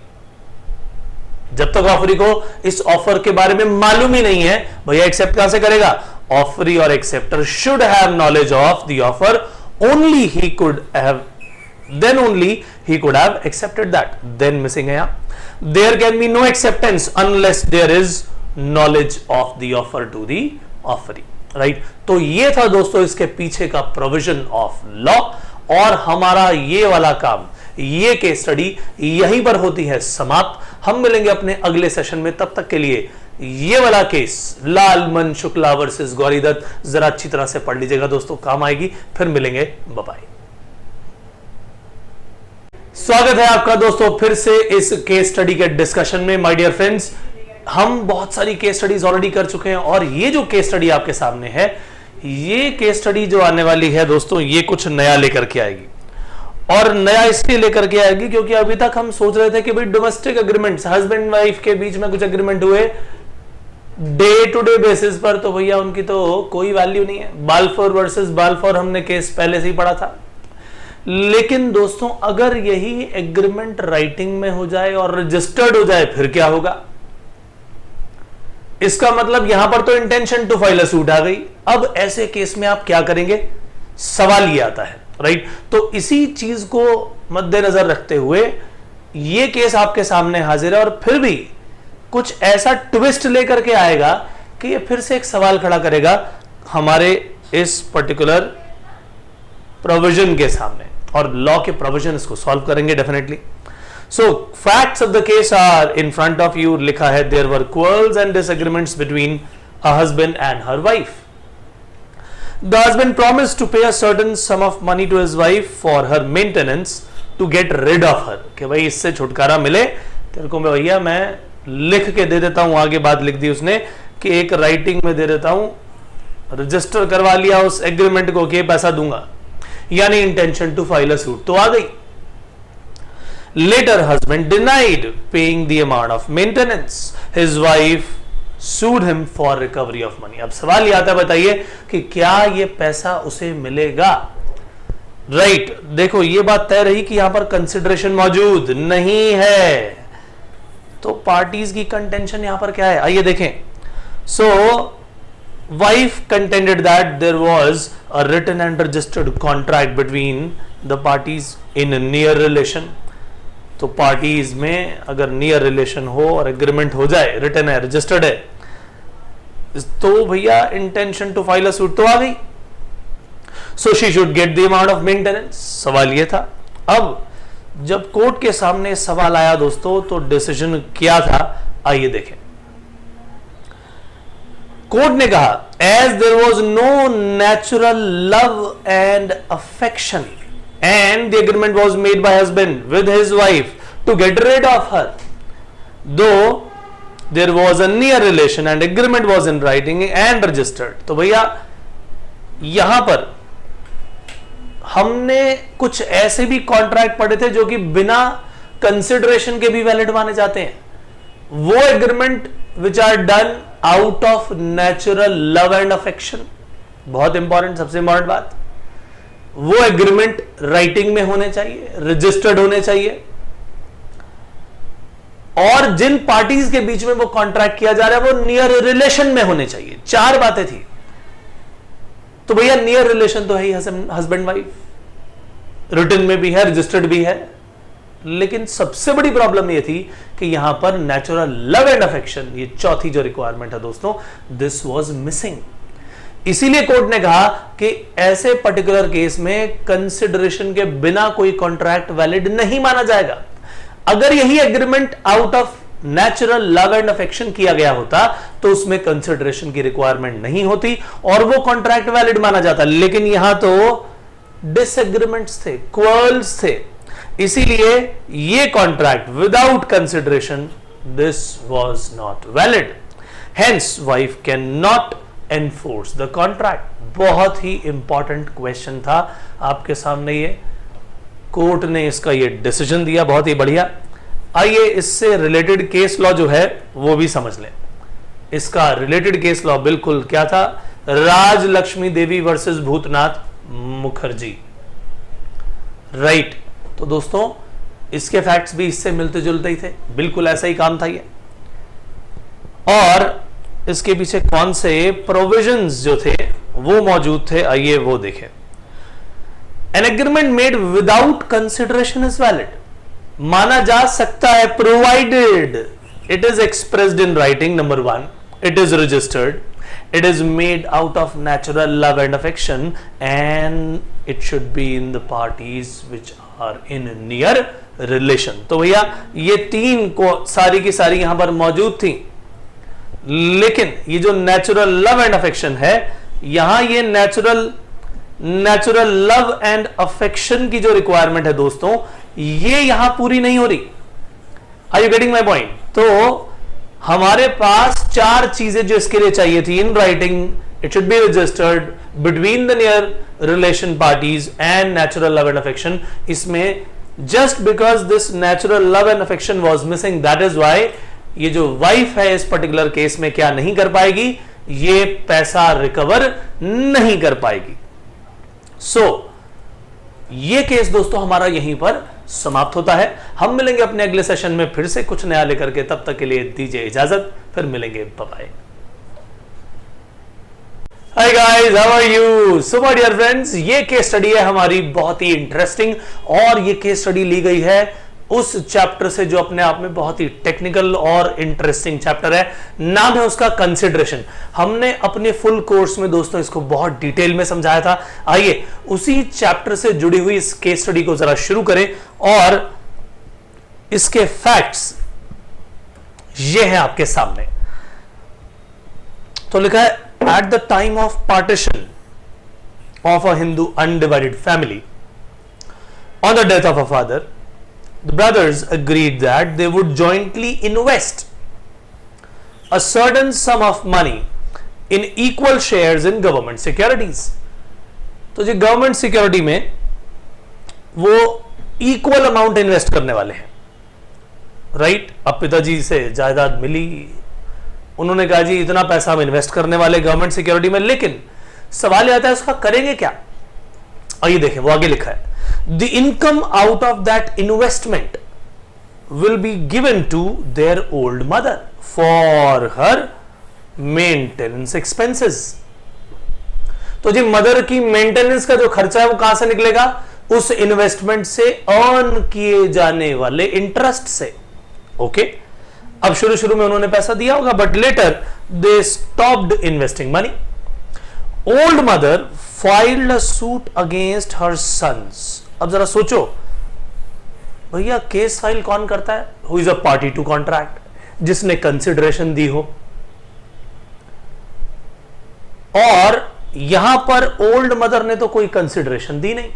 जब तक ऑफरी को इस ऑफर के बारे में मालूम ही नहीं है, भैया एक्सेप्ट कहां से करेगा? ऑफरी और acceptor should have knowledge of the offer, only he could have, then only he could have accepted that. Then missing है यहाँ, there can be no acceptance unless there is knowledge of the offer to the offeree, right? तो ये था दोस्तों इसके पीछे का provision of law, और हमारा ये वाला काम, ये केस स्टडी यहीं पर होती है समाप्त। हम मिलेंगे अपने अगले सेशन में, तब तक के लिए ये वाला केस लालमन शुक्ला वर्सेस गौरी दत्त जरा अच्छी तरह से पढ़ लीजिएगा दोस्तों, काम आएगी। फिर मिलेंगे, बाय बाय। स्वागत है आपका दोस्तों फिर से इस केस स्टडी के डिस्कशन में। माय डियर फ्रेंड्स, हम बहुत सारी केस स्टडीज ऑलरेडी कर चुके हैं, और ये जो केस स्टडी आपके सामने है, ये केस स्टडी जो आने वाली है दोस्तों, ये कुछ नया लेकर के आएगी। और नया इसलिए लेकर के आएगी क्योंकि अभी तक हम सोच रहे थे कि भाई डोमेस्टिक एग्रीमेंट्स, हस्बैंड वाइफ के बीच में कुछ एग्रीमेंट हुए डे टू डे बेसिस पर, तो भैया उनकी तो कोई वैल्यू नहीं है। बाल्फोर वर्सेस बाल्फोर हमने केस पहले से ही पढ़ा था। लेकिन दोस्तों अगर यही एग्रीमेंट राइटिंग में हो जाए और रजिस्टर्ड हो जाए, फिर क्या होगा? इसका मतलब यहां पर तो intention to file a suit आ गई। अब ऐसे केस में आप क्या करेंगे? सवाल ये आता है, राइट? तो इसी चीज को मद्देनजर रखते हुए ये केस आपके सामने हाजिर है, और फिर भी कुछ ऐसा ट्विस्ट लेकर के आएगा कि ये फिर से एक सवाल खड़ा करेगा हमारे इस पर्टिकुलर प्रोविजन के सामने, और लॉ के प्रोविजन इसको सॉल्व करेंगे definitely. So facts of the case are in front of you. लिखा है there were quarrels and disagreements between a husband and her wife. The husband promised to pay a certain sum of money to his wife for her maintenance to get rid of her, कि भाई इससे छुटकारा मिले तेरे को, मैं भैया मैं लिख के दे देता हूं। आगे बात लिख दी उसने कि एक राइटिंग में दे देता हूं, रजिस्टर करवा लिया उस एग्रीमेंट को कि पैसा दूंगा, यानी intention to file a suit तो आ गई। Later husband denied paying the amount of maintenance, his wife sued him for recovery of money. अब सवाल ये आता है, बताइए कि क्या ये पैसा उसे मिलेगा? राइट, देखो ये बात तय रही कि यहां पर कंसिडरेशन मौजूद नहीं है, तो पार्टीज की कंटेंशन यहां पर क्या है, आइए देखें। सो wife contended that there was a written and registered contract between the parties in a near relation। तो पार्टीज में अगर नियर रिलेशन हो और एग्रीमेंट हो जाए, रिटन है, रजिस्टर्ड है, तो भैया intention to file a suit तो आ गई। So she should get the amount of maintenance. सवाल ये था। अब जब कोर्ट के सामने सवाल आया दोस्तों, तो डिसीजन क्या था, आइए देखें। कोर्ट ने कहा, as there was no natural love and affection and the agreement was made by husband with his wife to get rid of her, though there was a near relation and agreement was in writing and registered. तो भैया यहां पर हमने कुछ ऐसे भी contract पढ़े थे जो कि बिना कंसिडरेशन के भी वैलिड माने जाते हैं। वो agreement which are done out of natural love and affection, बहुत इंपॉर्टेंट, सबसे इंपॉर्टेंट बात, वो एग्रीमेंट राइटिंग में होने चाहिए, रजिस्टर्ड होने चाहिए, और जिन पार्टीज के बीच में वो कॉन्ट्रैक्ट किया जा रहा है वो नियर रिलेशन में होने चाहिए। चार बातें थी। तो भैया नियर रिलेशन तो है ही, हस्बैंड वाइफ, रिटन में भी है, रजिस्टर्ड भी है, लेकिन सबसे बड़ी प्रॉब्लम ये थी कि यहां पर नेचुरल लव एंड अफेक्शन, ये चौथी जो रिक्वायरमेंट है दोस्तों, दिस वाज मिसिंग। इसीलिए कोर्ट ने कहा कि ऐसे पर्टिकुलर केस में कंसिडरेशन के बिना कोई कॉन्ट्रैक्ट वैलिड नहीं माना जाएगा। अगर यही agreement out of natural love and affection किया गया होता तो उसमें कंसिडरेशन की रिक्वायरमेंट नहीं होती और वो कॉन्ट्रैक्ट वैलिड माना जाता, लेकिन यहां तो डिसएग्रीमेंट्स थे, क्वार्रल्स थे, इसीलिए ये contract without consideration, this was not valid, hence wife can not enforce the contract. बहुत ही इंपॉर्टेंट क्वेश्चन था आपके सामने, ये कोर्ट ने इसका ये डिसीजन दिया, बहुत ही बढ़िया। आइए इससे रिलेटेड केस लॉ जो है वो भी समझ लें। इसका रिलेटेड केस लॉ बिल्कुल क्या था, राजलक्ष्मी देवी वर्सेस भूतनाथ मुखर्जी, राइट। तो दोस्तों इसके फैक्ट्स भी इससे मिलते जुलते ही थे, बिल्कुल ऐसा ही काम था ये। और इसके पीछे कौन से प्रोविजंस जो थे वो मौजूद थे, आइए वो देखें। An agreement made without consideration is valid, माना जा सकता है provided it is expressed in writing, number 1, it is registered, it is made out of natural love and affection, and it should be in the parties which are in near relation। तो भैया ये तीन को सारी की सारी यहां पर मौजूद थी, लेकिन ये जो नेचुरल लव एंड अफेक्शन है, यहां ये नेचुरल लव एंड अफेक्शन की जो रिक्वायरमेंट है दोस्तों, ये यहां पूरी नहीं हो रही। Are you getting my point? तो हमारे पास 4 चीजें जो इसके लिए चाहिए थी, in writing, it should be registered, between the near relation parties and natural love and affection. इसमें just because this natural love and affection was missing, that is why ये जो वाइफ है इस पर्टिकुलर केस में क्या नहीं कर पाएगी, ये पैसा रिकवर नहीं कर पाएगी। ये केस दोस्तों हमारा यहीं पर समाप्त होता है। हम मिलेंगे अपने अगले सेशन में फिर से कुछ नया लेकर के, तब तक के लिए दीजिए इजाजत, फिर मिलेंगे, bye bye. Hi guys, how are you? So my dear friends, ये केस स्टडी है हमारी बहुत ही इंटरेस्टिंग, और ये केस स्टडी ली गई है उस चैप्टर से जो अपने आप में बहुत ही टेक्निकल और इंटरेस्टिंग चैप्टर है, नाम है उसका कंसिडरेशन। हमने अपने फुल कोर्स में दोस्तों इसको बहुत डिटेल में समझाया था। आइए उसी चैप्टर से जुड़ी हुई इस केस स्टडी को जरा शुरू करें, और इसके फैक्ट्स ये हैं आपके सामने। तो लिखा है, eight the time of partition of a Hindu undivided family, on the death of a father, the brothers agreed that they would jointly invest a certain sum of money in equal shares in government securities। तो जो government security में वो equal amount invest करने वाले हैं, right? अब पिताजी से जायदाद मिली, उन्होंने कहा जी इतना पैसा हम इन्वेस्ट करने वाले गवर्नमेंट सिक्योरिटी में, लेकिन सवाल आता है उसका करेंगे क्या? आइए देखें, वो आगे लिखा है, the income out of that investment will be given to their old mother for her maintenance expenses। तो जी मदर की मेंटेनेंस का जो खर्चा है वो कहां से निकलेगा? उस इन्वेस्टमेंट से अर्न किए जाने वाले इंटरेस्ट से। ओके, अब शुरू में उन्होंने पैसा दिया होगा, but later they stopped investing money. Old mother filed a suit against her sons. अब जरा सोचो भैया, केस फाइल कौन करता है? Who is a party to contract, जिसने कंसिडरेशन दी हो। और यहां पर ओल्ड मदर ने तो कोई कंसिडरेशन दी नहीं।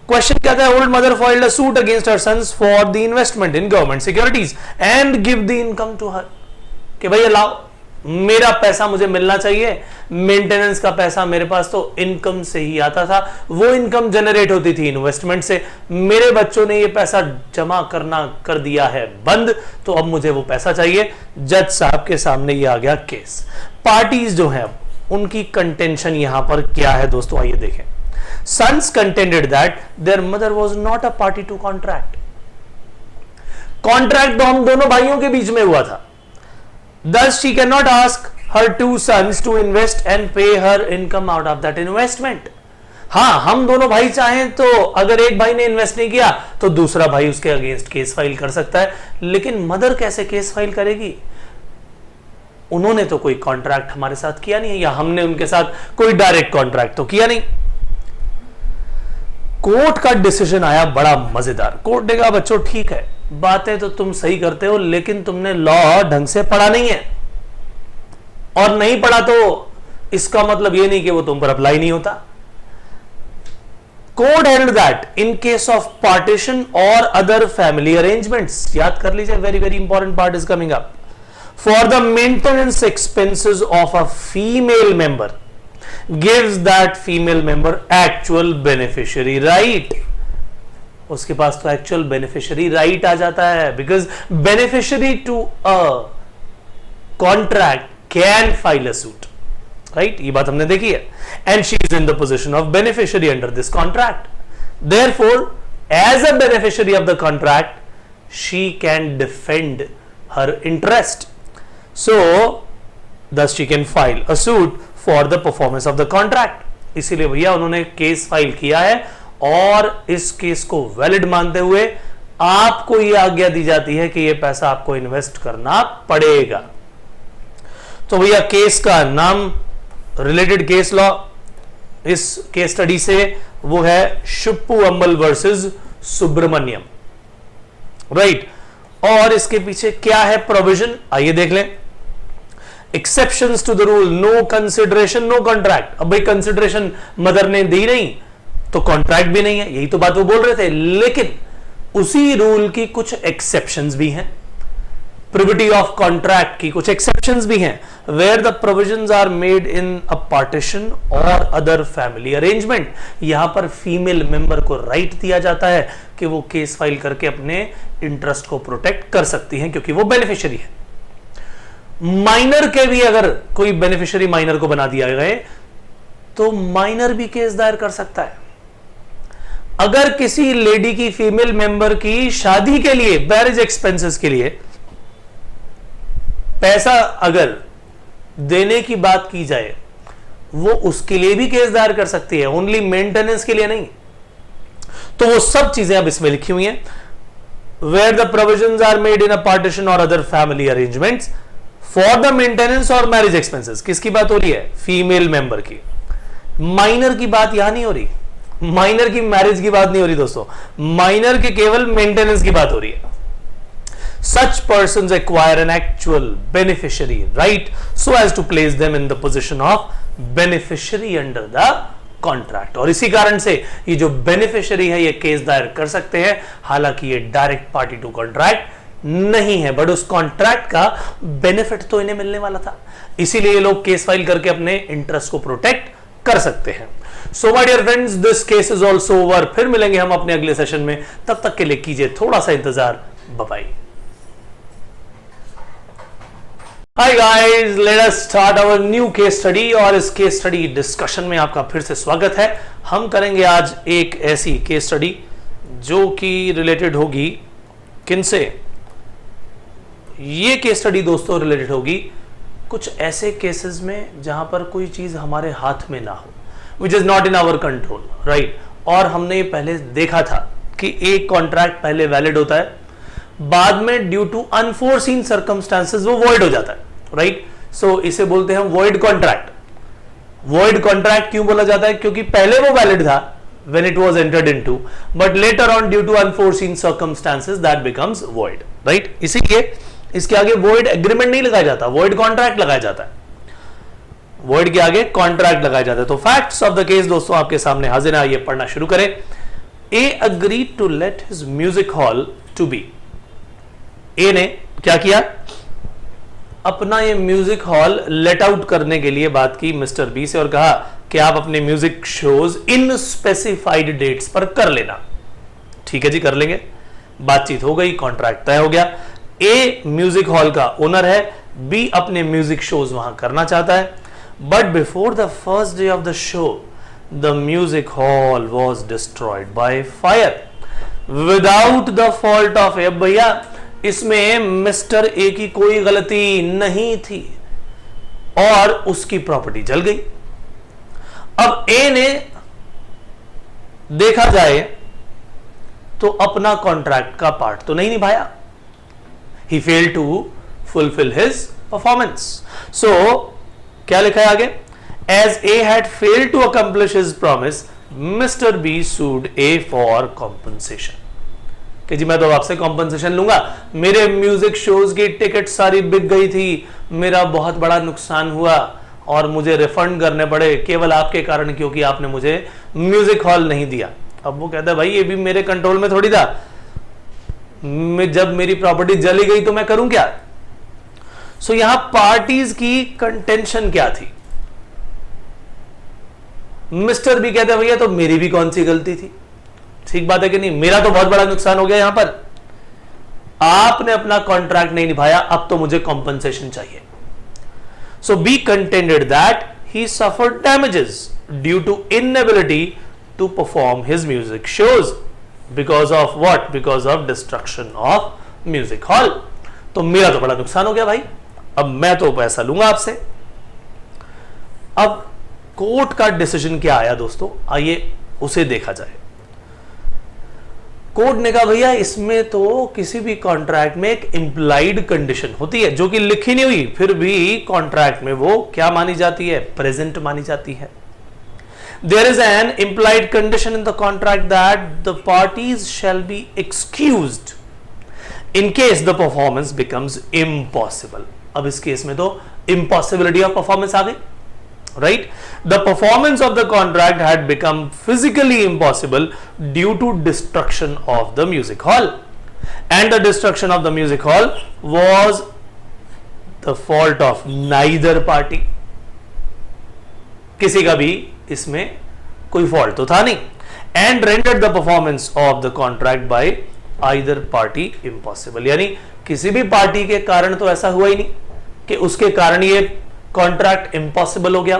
क्वेश्चन क्या था? Old mother filed a suit against her sons for the investment in government securities and give the income to her, कि भैया लाओ मेरा पैसा मुझे मिलना चाहिए, मेंटेनेंस का पैसा मेरे पास तो इनकम से ही आता था, वो इनकम जनरेट होती थी इन्वेस्टमेंट से, मेरे बच्चों ने ये पैसा जमा करना कर दिया है बंद, तो अब मुझे वो पैसा चाहिए। जज साहब के सामने ये आ गया केस। पार्टीज जो हैं उनकी कंटेंशन यहां पर क्या है दोस्तों, आइए देखें। Sons contended that their mother was not a party to contract. Contract तो हम दोनों भाइयों के बीच में हुआ था, thus she cannot ask her two sons to invest and pay her income out of that investment। हाँ, हम दोनों भाई चाहें तो अगर एक भाई ने इन्वेस्ट नहीं किया तो दूसरा भाई उसके अगेंस्ट केस फाइल कर सकता है, लेकिन मदर कैसे केस फाइल करेगी? उन्होंने तो कोई कॉन्ट्रैक्ट हमारे साथ किया नहीं है, या हमने उनके साथ कोई डायरेक्ट कॉन्ट्रैक्ट तो किया नहीं। कोर्ट का डिसीजन आया बड़ा मजेदार। कोर्ट ने कहा बच्चों ठीक है, बातें तो तुम सही करते हो, लेकिन तुमने लॉ ढंग से पढ़ा नहीं है, और नहीं पढ़ा तो इसका मतलब यह नहीं कि वो तुम पर अप्लाई नहीं होता। Court held that in case of partition और अदर फैमिली अरेंजमेंट्स, याद कर लीजिए, very very important part is coming up, for the maintenance expenses of a female member gives that female member actual beneficiary right। उसके पास तो actual beneficiary right आ जाता है, because beneficiary to a contract can file a suit, right? ये बात हमने देखी है। And she is in the position of beneficiary under this contract, therefore as a beneficiary of the contract she can defend her interest. So thus she can file a suit for the performance of the contract. इसीलिए भैया उन्होंने case file किया है और इस case को valid मानते हुए आपको यह आज्ञा दी जाती है कि यह पैसा आपको इन्वेस्ट करना पड़ेगा। तो भैया केस का नाम, रिलेटेड केस लॉ इस केस स्टडी से वो है शुप्पू अम्बल वर्सेस सुब्रमण्यम, राइट। और इसके पीछे क्या है प्रोविजन, आइए देख लें। Exceptions to the rule, no consideration no contract. अब भाई कंसिडरेशन मदर ने दी नहीं तो कॉन्ट्रैक्ट भी नहीं है, यही तो बात वो बोल रहे थे। लेकिन उसी रूल की कुछ एक्सेप्शंस भी हैं, प्रिविटी ऑफ कॉन्ट्रैक्ट की कुछ एक्सेप्शंस भी हैं, where the provisions are made in a partition और अदर फैमिली अरेंजमेंट। यहां पर फीमेल मेंबर को राइट दिया जाता है कि वो केस फाइल करके अपने इंटरेस्ट को प्रोटेक्ट कर सकती हैं क्योंकि वो बेनिफिशियरी है। माइनर के भी अगर कोई बेनिफिशियरी माइनर को बना दिया गया तो माइनर भी केस दायर कर सकता है। अगर किसी लेडी की, फीमेल मेंबर की शादी के लिए, मैरिज एक्सपेंसेस के लिए पैसा अगर देने की बात की जाए, वो उसके लिए भी केस दायर कर सकती है, ओनली मेंटेनेंस के लिए नहीं। तो वो सब चीजें अब इसमें लिखी हुई हैं। Where the provisions are made in a partition और other family arrangements for the maintenance और मैरिज एक्सपेंसेस। किसकी बात हो रही है? फीमेल मेंबर की। माइनर की बात यहां नहीं हो रही, माइनर की मैरिज की बात नहीं हो रही दोस्तों, माइनर के केवल मेंटेनेंस की बात हो रही है। Such persons acquire an actual beneficiary right so as to place them in the position of beneficiary under the contract। और इसी कारण से ये जो बेनिफिशियरी है ये केस दायर कर सकते हैं, हालांकि ये डायरेक्ट पार्टी टू कॉन्ट्रैक्ट नहीं है, बट उस कॉन्ट्रैक्ट का बेनिफिट तो इन्हें मिलने वाला था, इसीलिए ये लोग केस फाइल करके अपने इंटरेस्ट को प्रोटेक्ट कर सकते हैं। So my dear friends, this case is also over. फिर मिलेंगे हम अपने अगले सेशन में, तब तक के लिए कीजिए थोड़ा सा इंतजार। Bye bye. Hi guys, let us start our new case study। और इस केस स्टडी डिस्कशन में आपका फिर से स्वागत है। हम करेंगे आज एक ऐसी केस स्टडी जो कि रिलेटेड होगी किनसे? ये केस स्टडी दोस्तों रिलेटेड होगी कुछ ऐसे केसेस में जहां पर कोई चीज हमारे हाथ में ना हो, which is not in our control, right. और हमने पहले देखा था कि एक कॉन्ट्रैक्ट पहले वैलिड होता है, बाद में ड्यू टू अनफोर्सीन सर्कमस्टांसेस वो वॉइड हो जाता है, राइट। सो इसे बोलते हैं वॉइड कॉन्ट्रैक्ट। वॉइड कॉन्ट्रैक्ट क्यों बोला जाता है? क्योंकि पहले वो वैलिड था when it was entered into, but later on due to unforeseen circumstances that becomes void, right। इसीलिए इसके आगे void agreement नहीं लगाया जाता, void contract लगाया जाता है, void के आगे contract लगाया जाता है। तो facts of the case दोस्तों आपके सामने हाजिर है, आइए पढ़ना शुरू करें। A agreed to let his music hall to be। ए ने क्या किया? अपना ये म्यूजिक हॉल लेट आउट करने के लिए बात की मिस्टर बी से और कहा कि आप अपने music shows in specified dates पर कर लेना। ठीक है जी, कर लेंगे। बातचीत हो गई, कॉन्ट्रैक्ट तय हो गया। ए म्यूजिक हॉल का ओनर है, बी अपने म्यूजिक शोज वहां करना चाहता है, but before the first day of the show the music hall was destroyed by fire without the fault of A. भैया इसमें मिस्टर ए की कोई गलती नहीं थी और उसकी प्रॉपर्टी जल गई। अब ए ने देखा जाए तो अपना कॉन्ट्रैक्ट का पार्ट तो नहीं निभाया, he failed to fulfil his performance. So क्या लिखा है आगे? As A had failed to accomplish his promise mister B sued A for compensation. कि जी मैं तो आपसे कॉम्पनसेशन लूंगा, मेरे म्यूजिक शोज की टिकट सारी बिक गई थी, मेरा बहुत बड़ा नुकसान हुआ और मुझे रिफंड करने पड़े केवल आपके कारण, क्योंकि आपने मुझे म्यूजिक हॉल नहीं दिया। अब वो कहता है भाई ये भी मेरे कंट्रोल में थोड़ी था, जब मेरी प्रॉपर्टी जली गई तो मैं करूं क्या? सो यहां पार्टीज की कंटेंशन क्या थी? मिस्टर बी कहते हैं भैया तो मेरी भी कौन सी गलती थी? ठीक बात है कि नहीं, मेरा तो बहुत बड़ा नुकसान हो गया, यहां पर आपने अपना कॉन्ट्रैक्ट नहीं निभाया, अब तो मुझे कॉम्पनसेशन चाहिए। So B contended that he suffered damages due to inability to perform his music shows. Because of what? Because of destruction of music hall. तो मेरा तो बड़ा नुकसान हो गया भाई, अब मैं तो पैसा लूंगा आपसे। अब कोर्ट का डिसीजन क्या आया दोस्तों, आइए उसे देखा जाए। कोर्ट ने कहा भैया इसमें तो किसी भी कॉन्ट्रैक्ट में एक इंप्लाइड कंडीशन होती है जो कि लिखी नहीं हुई, फिर भी कॉन्ट्रैक्ट में वो क्या मानी जाती है? प्रेजेंट मानी जाती है। There is an implied condition in the contract that the parties shall be excused in case the performance becomes impossible. अब इस केस में तो impossibility of performance आ गई, right? The performance of the contract had become physically impossible due to destruction of the music hall, and the destruction of the music hall was the fault of neither party. किसी का भी इसमें कोई fault तो था नहीं। And rendered the performance of the contract by either party impossible, यानी किसी भी पार्टी के कारण तो ऐसा हुआ ही नहीं कि उसके कारण ये कॉन्ट्रैक्ट इम्पॉसिबल हो गया।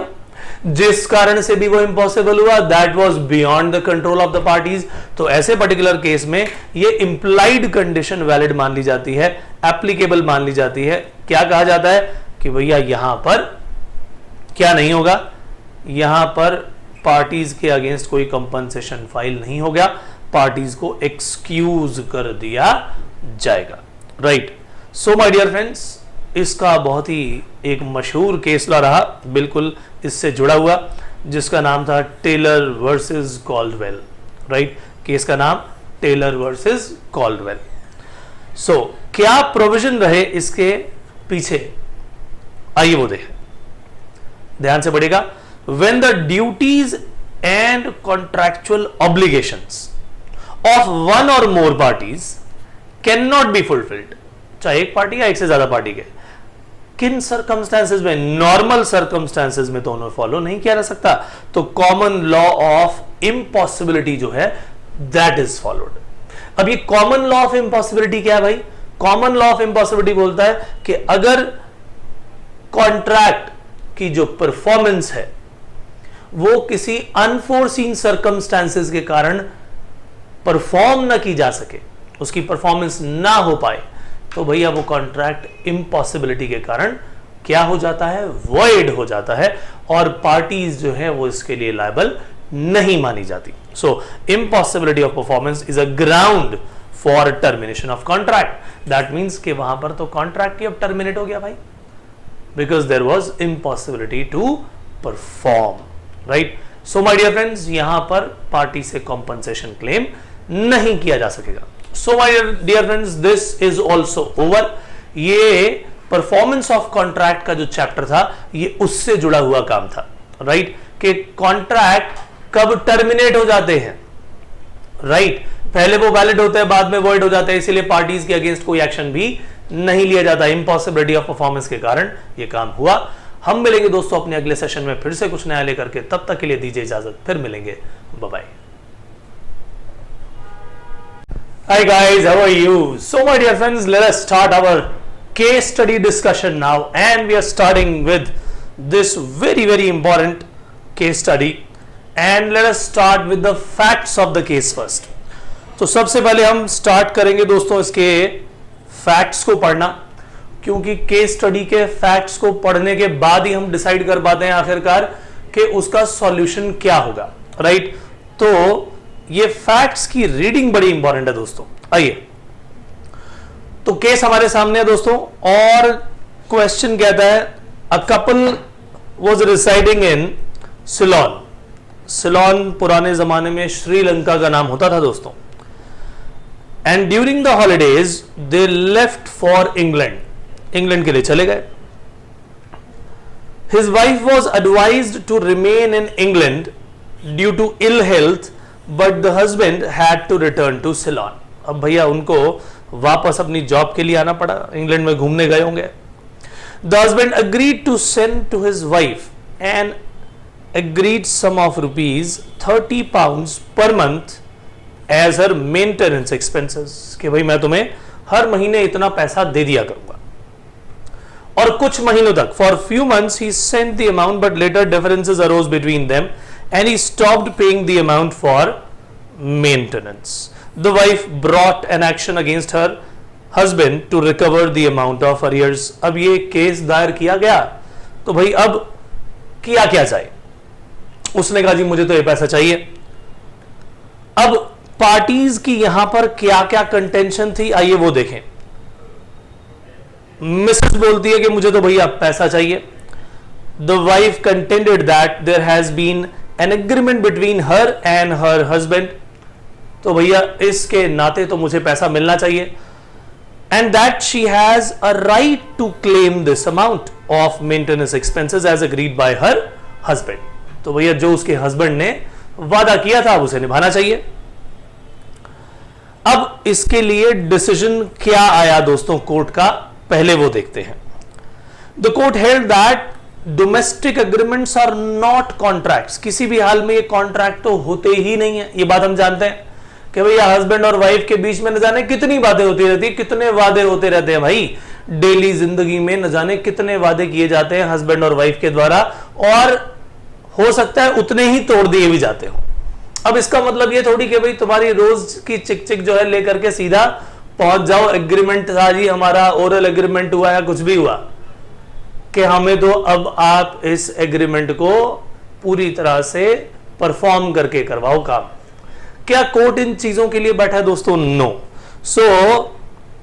जिस कारण से भी वो इम्पॉसिबल हुआ that was beyond the control of the parties. तो ऐसे पर्टिकुलर केस में ये इंप्लाइड कंडीशन वैलिड मान ली जाती है, एप्लीकेबल मान ली जाती है। क्या कहा जाता है कि भैया यहां पर क्या नहीं होगा, यहां पर पार्टीज के अगेंस्ट कोई कंपनसेशन फाइल नहीं हो गया, पार्टीज को एक्सक्यूज कर दिया जाएगा, right. So my dear friends, इसका बहुत ही एक मशहूर केस रहा बिल्कुल इससे जुड़ा हुआ, जिसका नाम था Taylor versus Caldwell, right. Case का नाम टेलर वर्सेस कॉल्डवेल। सो क्या प्रोविजन रहे इसके पीछे, आइए वो देखें, ध्यान से पढ़ेगा। When the duties and contractual obligations of one or more parties cannot be fulfilled, चाहे एक पार्टी या एक से ज्यादा पार्टी के, किन सर्कमस्टांसेस में? नॉर्मल सर्कमस्टांसेस में तो उन्हें फॉलो नहीं किया जा सकता, तो कॉमन लॉ ऑफ इम्पॉसिबिलिटी जो है दैट इज फॉलोड। अब ये कॉमन लॉ ऑफ इम्पॉसिबिलिटी क्या है भाई? कॉमन लॉ ऑफ इम्पॉसिबिलिटी बोलता है कि अगर कॉन्ट्रैक्ट की जो परफॉर्मेंस है वो किसी अनफोर्सीन सर्कमस्टांसेस के कारण परफॉर्म ना की जा सके, उसकी परफॉर्मेंस ना हो पाए, तो भैया वो कॉन्ट्रैक्ट इम्पॉसिबिलिटी के कारण क्या हो जाता है? वॉइड हो जाता है, और पार्टीज जो है वो इसके लिए लायबल नहीं मानी जाती। So impossibility of performance is a ground for termination of contract. That means कि वहां पर तो कॉन्ट्रैक्ट ही अब टर्मिनेट हो गया भाई, because there was impossibility to perform, right. So my dear friends, यहां पर पार्टी से कॉम्पनसेशन क्लेम नहीं किया जा सकेगा। So my dear friends, this is also over. ये परफॉर्मेंस ऑफ कॉन्ट्रैक्ट का जो चैप्टर था ये उससे जुड़ा हुआ काम था, राइट, कि कॉन्ट्रैक्ट कब टर्मिनेट हो जाते हैं, राइट। पहले वो वैलिड होते हैं, बाद में वॉइड हो जाते हैं, इसीलिए पार्टीज के अगेंस्ट कोई एक्शन भी नहीं लिया जाता। इम्पॉसिबिलिटी ऑफ परफॉर्मेंस के कारण ये काम हुआ। हम मिलेंगे दोस्तों अपने अगले सेशन में फिर से कुछ नया लेकर के, तब तक के लिए दीजिए इजाजत, फिर मिलेंगे, bye bye. Hi guys, how are you? So my dear friends, let us start our case study discussion now, and we are starting with this very important case study, and let us start with the facts of the case first. तो सबसे पहले हम start करेंगे दोस्तों इसके facts को पढ़ना, क्योंकि केस स्टडी के फैक्ट्स को पढ़ने के बाद ही हम डिसाइड कर पाते हैं आखिरकार कि उसका सॉल्यूशन क्या होगा, राइट। तो ये फैक्ट्स की रीडिंग बड़ी इंपॉर्टेंट है दोस्तों। आइए, तो केस हमारे सामने है दोस्तों, और क्वेश्चन कहता है a couple was residing in Ceylon. Ceylon पुराने जमाने में श्रीलंका का नाम होता था दोस्तों। And during the holidays they left for England, England के लिए चले गए। His wife was advised to remain in England due to ill health, but the husband had to return to Ceylon. अब भैया उनको वापस अपनी जॉब के लिए आना पड़ा, इंग्लैंड में घूमने गए होंगे। The husband agreed to send to his wife an agreed sum of ₹30 per month as her maintenance expenses, कि भाई मैं तुम्हें हर महीने इतना पैसा दे दिया करूंगा। और कुछ महीनों तक, for few months he sent the amount, but later differences arose between them and he stopped paying the amount for maintenance. The wife brought an action against her husband to recover the amount of arrears. अब ये case दायर किया गया, तो भाई अब किया क्या जाए? उसने कहा जी मुझे तो ये पैसा चाहिए। अब पार्टीज की यहां पर क्या क्या कंटेंशन थी, आइए वो देखें। मिसेस बोलती है कि मुझे तो भैया पैसा चाहिए। The wife contended that there has been an agreement between her and her husband, तो भैया इसके नाते तो मुझे पैसा मिलना चाहिए। And that she has a right to claim this amount of maintenance expenses as agreed by her husband, तो भैया जो उसके हस्बैंड ने वादा किया था उसे निभाना चाहिए। अब इसके लिए डिसीजन क्या आया दोस्तों कोर्ट का, पहले वो देखते हैं। The court held that domestic agreements are not contracts, किसी भी हाल में ये कॉन्ट्रैक्ट तो होते ही नहीं है। ये बात हम जानते हैं कि भैया हस्बैंड और वाइफ के बीच में न जाने कितनी बातें होती रहती है, कितने वादे होते रहते हैं भाई डेली जिंदगी में, न जाने कितने वादे किए जाते हैं हस्बैंड और वाइफ के द्वारा, और हो सकता है उतने ही तोड़ दिए भी जाते हो। अब इसका मतलब ये थोड़ी कि भाई तुम्हारी रोज की चिक चिक जो है लेकर के सीधा पहुंच जाओ, एग्रीमेंट था जी हमारा, ओरल एग्रीमेंट हुआ या कुछ भी हुआ, कि हमें तो अब आप इस एग्रीमेंट को पूरी तरह से परफॉर्म करके करवाओ काम। क्या कोर्ट इन चीजों के लिए बैठा है दोस्तों? No. So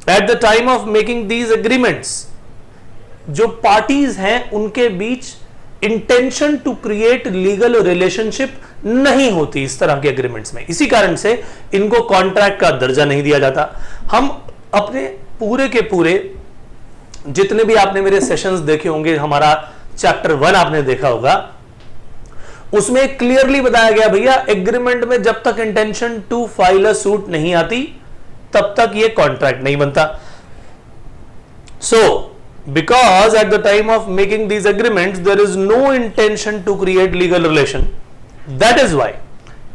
at the time of making these agreements, जो पार्टीज हैं उनके बीच intention to create legal relationship नहीं होती इस तरह के एग्रीमेंट्स में, इसी कारण से इनको कॉन्ट्रैक्ट का दर्जा नहीं दिया जाता। हम अपने पूरे के पूरे जितने भी आपने मेरे सेशंस देखे होंगे, हमारा चैप्टर 1 आपने देखा होगा, उसमें क्लियरली बताया गया भैया एग्रीमेंट में जब तक intention to file a suit नहीं आती तब तक ये कॉन्ट्रैक्ट नहीं बनता। सो because at the time of making these agreements there is no intention to create legal relation, that is why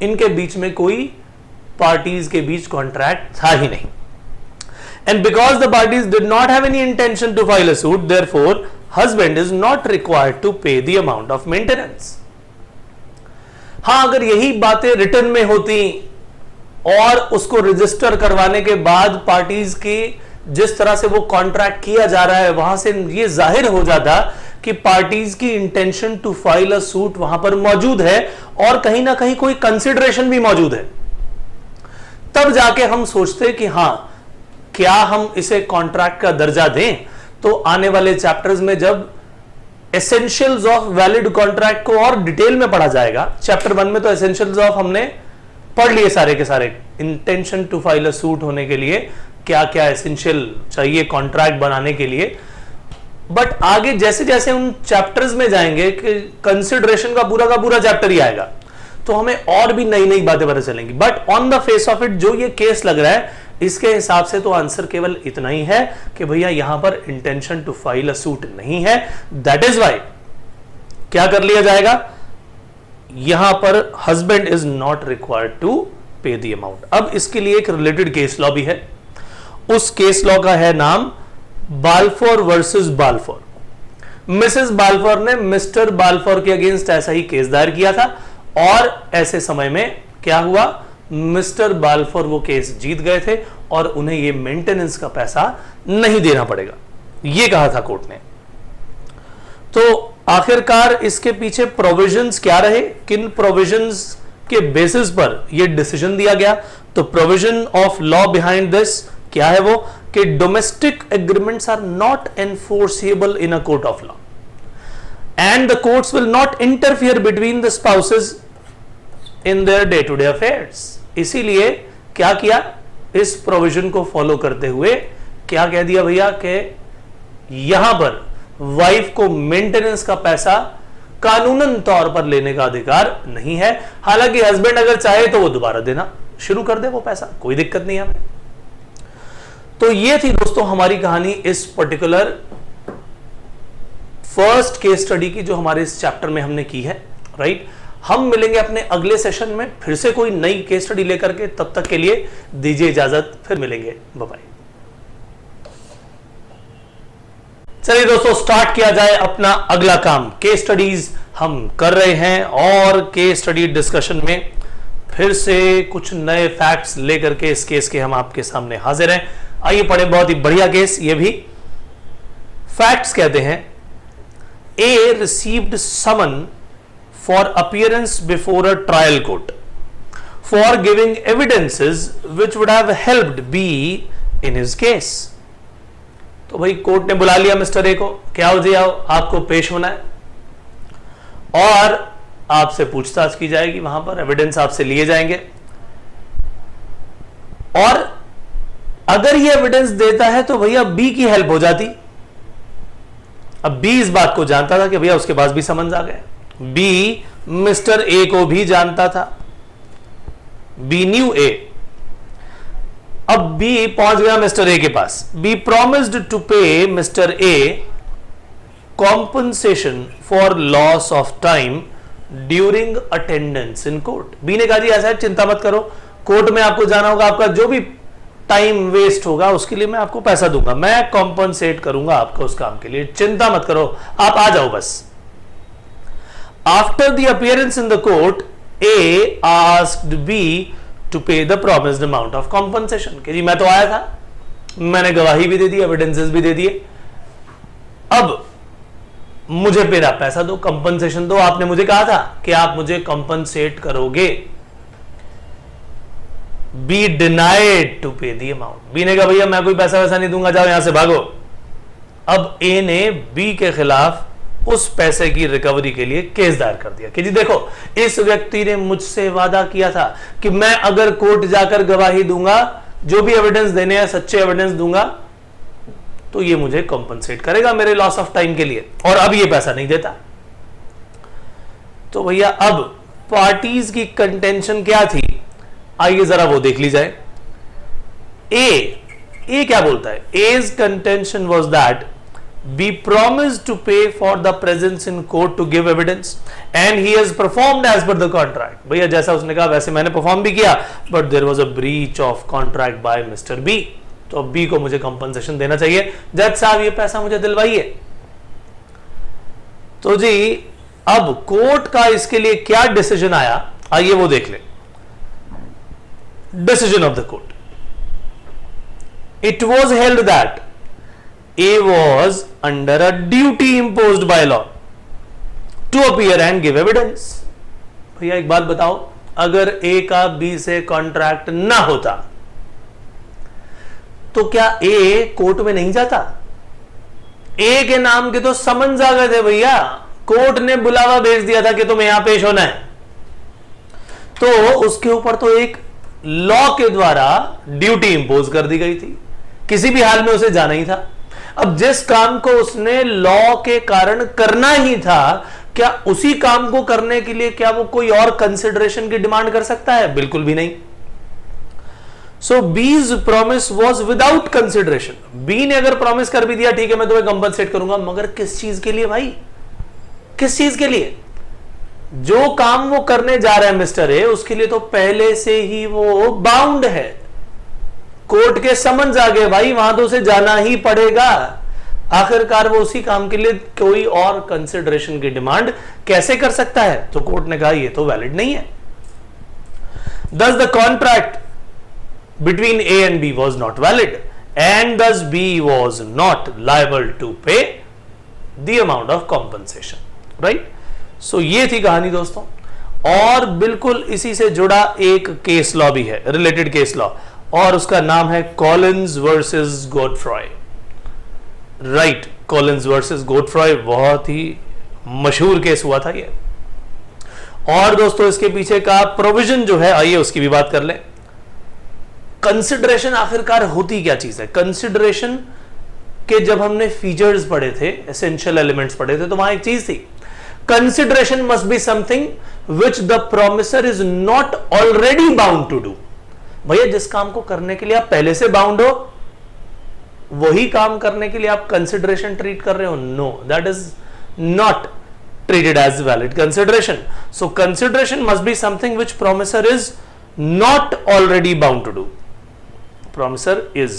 इनके बीच में कोई पार्टीज के बीच कॉन्ट्रैक्ट था ही नहीं। and because the parties did not have any intention to file a suit, therefore husband is not required to pay the amount of maintenance। हाँ, अगर यही बातें रिटर्न में होती और उसको रजिस्टर करवाने के बाद पार्टीज की जिस तरह से वो कॉन्ट्रैक्ट किया जा रहा है वहां से ये जाहिर हो जाता कि पार्टीज की intention to file a suit वहां पर मौजूद है और कहीं ना कहीं कोई कंसिडरेशन भी मौजूद है, तब जाके हम सोचते कि हां क्या हम इसे कॉन्ट्रैक्ट का दर्जा दें। तो आने वाले चैप्टर्स में जब एसेंशियल्स ऑफ वैलिड कॉन्ट्रैक्ट को और डिटेल में पढ़ा जाएगा, चैप्टर 1 में तो एसेंशियल्स ऑफ हमने पढ़ लिए सारे के सारे, intention to file a suit होने के लिए क्या क्या एसेंशियल चाहिए कॉन्ट्रैक्ट बनाने के लिए, बट आगे जैसे जैसे उन चैप्टर्स में जाएंगे कि कंसिडरेशन का पूरा चैप्टर ही आएगा, तो हमें और भी नई नई बातें पता चलेंगी। But on the face of it जो ये केस लग रहा है इसके हिसाब से तो आंसर केवल इतना ही है कि भैया यहां पर intention to file a suit नहीं है। दैट इज वाई क्या कर लिया जाएगा, यहां पर husband is not required to pay the amount. अब इसके लिए एक रिलेटेड केस लॉ भी है, उस केस लॉ का है नाम Balfour versus Balfour. Mrs Balfour ने मिस्टर बाल्फोर के अगेंस्ट ऐसा ही केस दायर किया था और ऐसे समय में क्या हुआ, मिस्टर बाल्फोर वो केस जीत गए थे और उन्हें ये मेंटेनेंस का पैसा नहीं देना पड़ेगा, ये कहा था कोर्ट ने। तो आखिरकार इसके पीछे प्रोविजंस क्या रहे, किन प्रोविजंस के बेसिस पर यह डिसीजन दिया गया? तो provision of law behind this क्या है वो कि domestic agreements are not enforceable in a court of law and the courts will not interfere between the spouses in their day to day affairs. इसीलिए क्या किया, इस प्रोविजन को follow करते हुए क्या कह दिया भैया कि यहां पर वाइफ को मेंटेनेंस का पैसा कानूनन तौर पर लेने का अधिकार नहीं है। हालांकि हस्बैंड अगर चाहे तो वो दोबारा देना शुरू कर दे वो पैसा, कोई दिक्कत नहीं है हमें। तो ये थी दोस्तों हमारी कहानी इस पर्टिकुलर फर्स्ट केस स्टडी की जो हमारे इस चैप्टर में हमने की है, राइट। हम मिलेंगे अपने अगले सेशन में फिर से कोई नई केस स्टडी लेकर के, तब तक के लिए दीजिए इजाजत, फिर मिलेंगे, बाय बाय। चलिए दोस्तों स्टार्ट किया जाए अपना अगला काम। केस स्टडीज हम कर रहे हैं और केस स्टडी डिस्कशन में फिर से कुछ नए फैक्ट्स लेकर के इस केस के हम आपके सामने हाजिर हैं। आइए पढ़े, बहुत ही बढ़िया केस ये भी। फैक्ट्स कहते हैं A received summon for appearance before a trial court for giving evidences which would have helped B in his case. तो भाई कोर्ट ने बुला लिया मिस्टर ए को, क्या हो जी आओ, आपको पेश होना है और आपसे पूछताछ की जाएगी, वहां पर एविडेंस आपसे लिए जाएंगे और अगर ये एविडेंस देता है तो भैया बी की हेल्प हो जाती। अब बी इस बात को जानता था कि भैया उसके पास भी समन्स आ गए, बी मिस्टर ए को भी जानता था, बी न्यू ए। अब बी पहुंच गया मिस्टर ए के पास। B promised to pay mister A compensation for loss of time during attendance in court. B ने कहा जी ऐसा है, चिंता मत करो, कोर्ट में आपको जाना होगा, आपका जो भी टाइम वेस्ट होगा उसके लिए मैं आपको पैसा दूंगा, मैं कॉम्पनसेट करूंगा आपको उस काम के लिए, चिंता मत करो, आप आ जाओ बस। After the appearance in the court A asked B to pay the promised amount of compensation. कि जी मैं तो आया था, मैंने गवाही भी दे दी, एविडेंसेस भी दे दिए, अब मुझे मेरा पैसा दो, कंपनसेशन दो। आपने मुझे कहा था कि आप मुझे कंपनसेट करोगे। Be denied to pay the amount. B ने कहा भैया मैं कोई पैसा वैसा नहीं दूंगा, जाओ यहां से भागो। अब ए ने बी के खिलाफ उस पैसे की रिकवरी के लिए केस दायर कर दिया कि जी देखो इस व्यक्ति ने मुझसे वादा किया था कि मैं अगर कोर्ट जाकर गवाही दूंगा, जो भी एविडेंस देने हैं सच्चे एविडेंस दूंगा, तो ये मुझे कॉम्पनसेट करेगा मेरे लॉस ऑफ टाइम के लिए, और अब ये पैसा नहीं देता। तो भैया अब पार्टीज की कंटेंशन क्या थी, आइए जरा वो देख ली जाए। ए क्या बोलता है? As contention was that B promised to pay for the presence in court to give evidence and he has performed as per the contract. भैया जैसा उसने कहा वैसे मैंने परफॉर्म भी किया, but there was a breach of contract by mister B. तो B को मुझे कंपनसेशन देना चाहिए, जज साहब ये पैसा मुझे दिलवाइए। तो जी अब कोर्ट का इसके लिए क्या डिसीजन आया, आइए वो देख ले। Decision of the court, it was held that A was under a duty imposed by law to appear and give evidence. भैया एक बात बताओ, अगर ए का बी से कॉन्ट्रैक्ट ना होता तो क्या ए कोर्ट में नहीं जाता? ए के नाम के तो समन्स आ गए थे भैया, कोर्ट ने बुलावा भेज दिया था कि तुम्हें यहां पेश होना है, तो उसके ऊपर तो एक लॉ के द्वारा ड्यूटी इंपोज कर दी गई थी, किसी भी हाल में उसे जाना ही था। अब जिस काम को उसने लॉ के कारण करना ही था, क्या उसी काम को करने के लिए क्या वो कोई और कंसिडरेशन की डिमांड कर सकता है? बिल्कुल भी नहीं। So B's promise was without consideration. B ने अगर प्रॉमिस कर भी दिया ठीक है मैं तुम्हें कंपनसेट करूंगा, मगर किस चीज के लिए भाई, किस चीज के लिए? जो काम वो करने जा रहा है मिस्टर ए, उसके लिए तो पहले से ही वो बाउंड है, कोर्ट के समन्स आ गए भाई, वहां तो उसे जाना ही पड़ेगा। आखिरकार वो उसी काम के लिए कोई और कंसिडरेशन की डिमांड कैसे कर सकता है? तो कोर्ट ने कहा ये तो वैलिड नहीं है। Thus the contract between A and B was not valid and thus B was not liable to pay the amount of compensation, right? So ये थी कहानी दोस्तों, और बिल्कुल इसी से जुड़ा एक केस लॉ भी है, रिलेटेड केस लॉ, और उसका नाम है Collins versus Godfrey. Right, Collins versus Godfrey बहुत ही मशहूर केस हुआ था ये। और दोस्तों इसके पीछे का प्रोविजन जो है, आइए उसकी भी बात कर लें। कंसिडरेशन आखिरकार होती क्या चीज है? कंसिडरेशन के जब हमने फीचर्स पढ़े थे, एसेंशियल एलिमेंट्स पढ़े थे, तो वहां एक चीज थी, consideration must be something which the promisor is not already bound to do. भैया जिस काम को करने के लिए आप पहले से बाउंड हो, वही काम करने के लिए आप कंसिडरेशन ट्रीट कर रहे हो? No, that is not treated as valid consideration. So consideration must be something which promisor is not already bound to do. Promisor is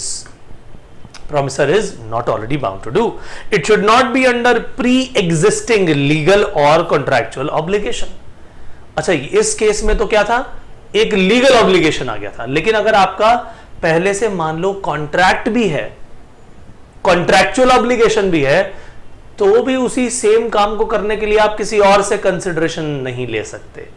not already bound to do. It should not be under pre-existing legal or contractual obligation. अच्छा, इस case में तो क्या था, एक legal obligation आ गया था। लेकिन अगर आपका पहले से मान लो कॉन्ट्रैक्ट भी है, कॉन्ट्रैक्चुअल ऑब्लिगेशन भी है, तो भी उसी सेम काम को करने के लिए आप किसी और से कंसिडरेशन नहीं ले सकते,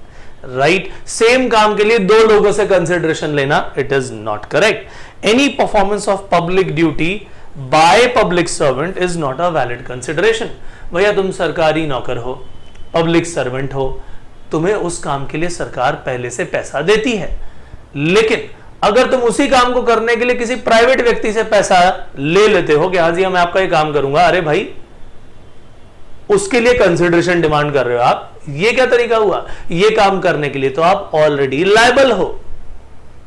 राइट? सेम काम के लिए दो लोगों से कंसिडरेशन लेना, it is not correct. Any performance of public duty by public servant is not a valid consideration. भैया तुम सरकारी नौकर हो, पब्लिक सर्वेंट हो, तुम्हें उस काम के लिए सरकार पहले से पैसा देती है, लेकिन अगर तुम उसी काम को करने के लिए किसी प्राइवेट व्यक्ति से पैसा ले लेते हो कि हाँ जी मैं आपका ये काम करूंगा, अरे भाई उसके लिए कंसिडरेशन डिमांड कर रहे हो आप, ये क्या तरीका हुआ? ये काम करने के लिए तो आप ऑलरेडी लायबल हो,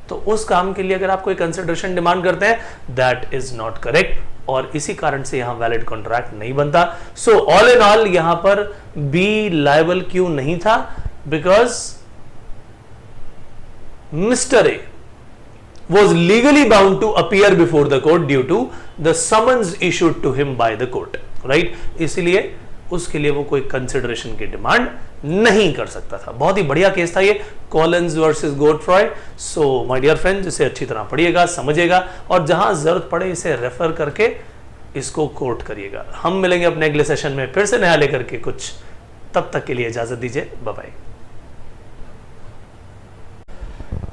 तो उस काम के लिए अगर आप कोई कंसिडरेशन डिमांड करते हैं, दैट इज नॉट करेक्ट, और इसी कारण से यहां वैलिड कॉन्ट्रैक्ट नहीं बनता। सो ऑल इन ऑल यहां पर बी लायबल क्यों नहीं था? Because mister A was legally bound to appear before the court due to the summons issued to him by the court, right? इसलिए उसके लिए वो कोई कंसिडरेशन की डिमांड नहीं कर सकता था। बहुत ही बढ़िया केस था ये, Collins versus Godfrey. So my dear friends, इसे अच्छी तरह पढ़िएगा, समझिएगा, और जहां जरूरत पड़े इसे रेफर करके इसको कोट करिएगा। हम मिलेंगे अपने अगले सेशन में फिर से नया लेकर के कुछ, तब तक के लिए इजाजत दीजिए, bye bye.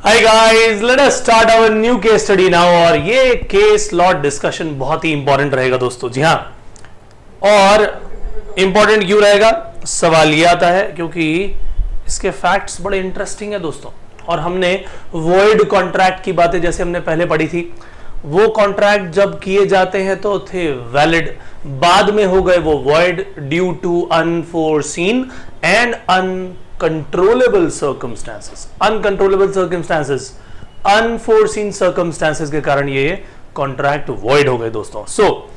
Hi guys, let us start our new case study now। और ये केस लॉ डिस्कशन बहुत ही इंपॉर्टेंट रहेगा दोस्तों, जी हाँ। और इंपॉर्टेंट क्यों रहेगा? सवाल ये आता है क्योंकि इसके फैक्ट्स बड़े इंटरेस्टिंग है दोस्तों। और हमने वॉइड कॉन्ट्रैक्ट की बातें जैसे हमने पहले पढ़ी थी, वो कॉन्ट्रैक्ट जब किए जाते हैं तो थे वैलिड, बाद में हो गए वो void due to unforeseen and uncontrollable circumstances. Uncontrollable circumstances, unforeseen circumstances के कारण ये कॉन्ट्रैक्ट वॉइड हो गए दोस्तों। सो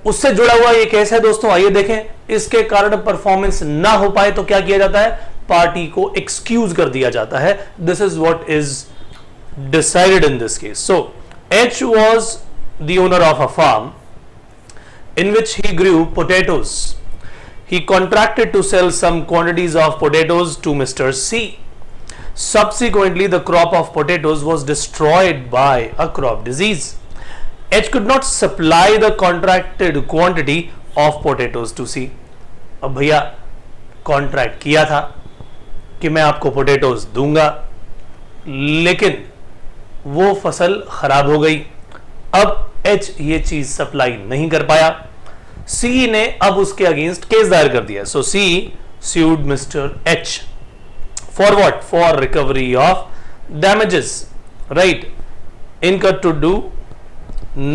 उससे जुड़ा हुआ ये केस है दोस्तों, आइए देखें। इसके कारण परफॉर्मेंस ना हो पाए तो क्या किया जाता है? पार्टी को एक्सक्यूज कर दिया जाता है। This is what is decided in this case. So H was the owner of a farm in which he grew potatoes. He contracted to sell some quantities of potatoes to Mr. C. Subsequently, the crop of potatoes was destroyed by a crop disease. H could not supply the contracted quantity of potatoes to C. अब भैया contract किया था कि मैं आपको potatoes दूंगा, लेकिन वो फसल खराब हो गई। अब H ये चीज सप्लाई नहीं कर पाया। C ने अब उसके अगेंस्ट केस दायर कर दिया। सो C sued Mr. H for what? For recovery of damages, right? incurred to do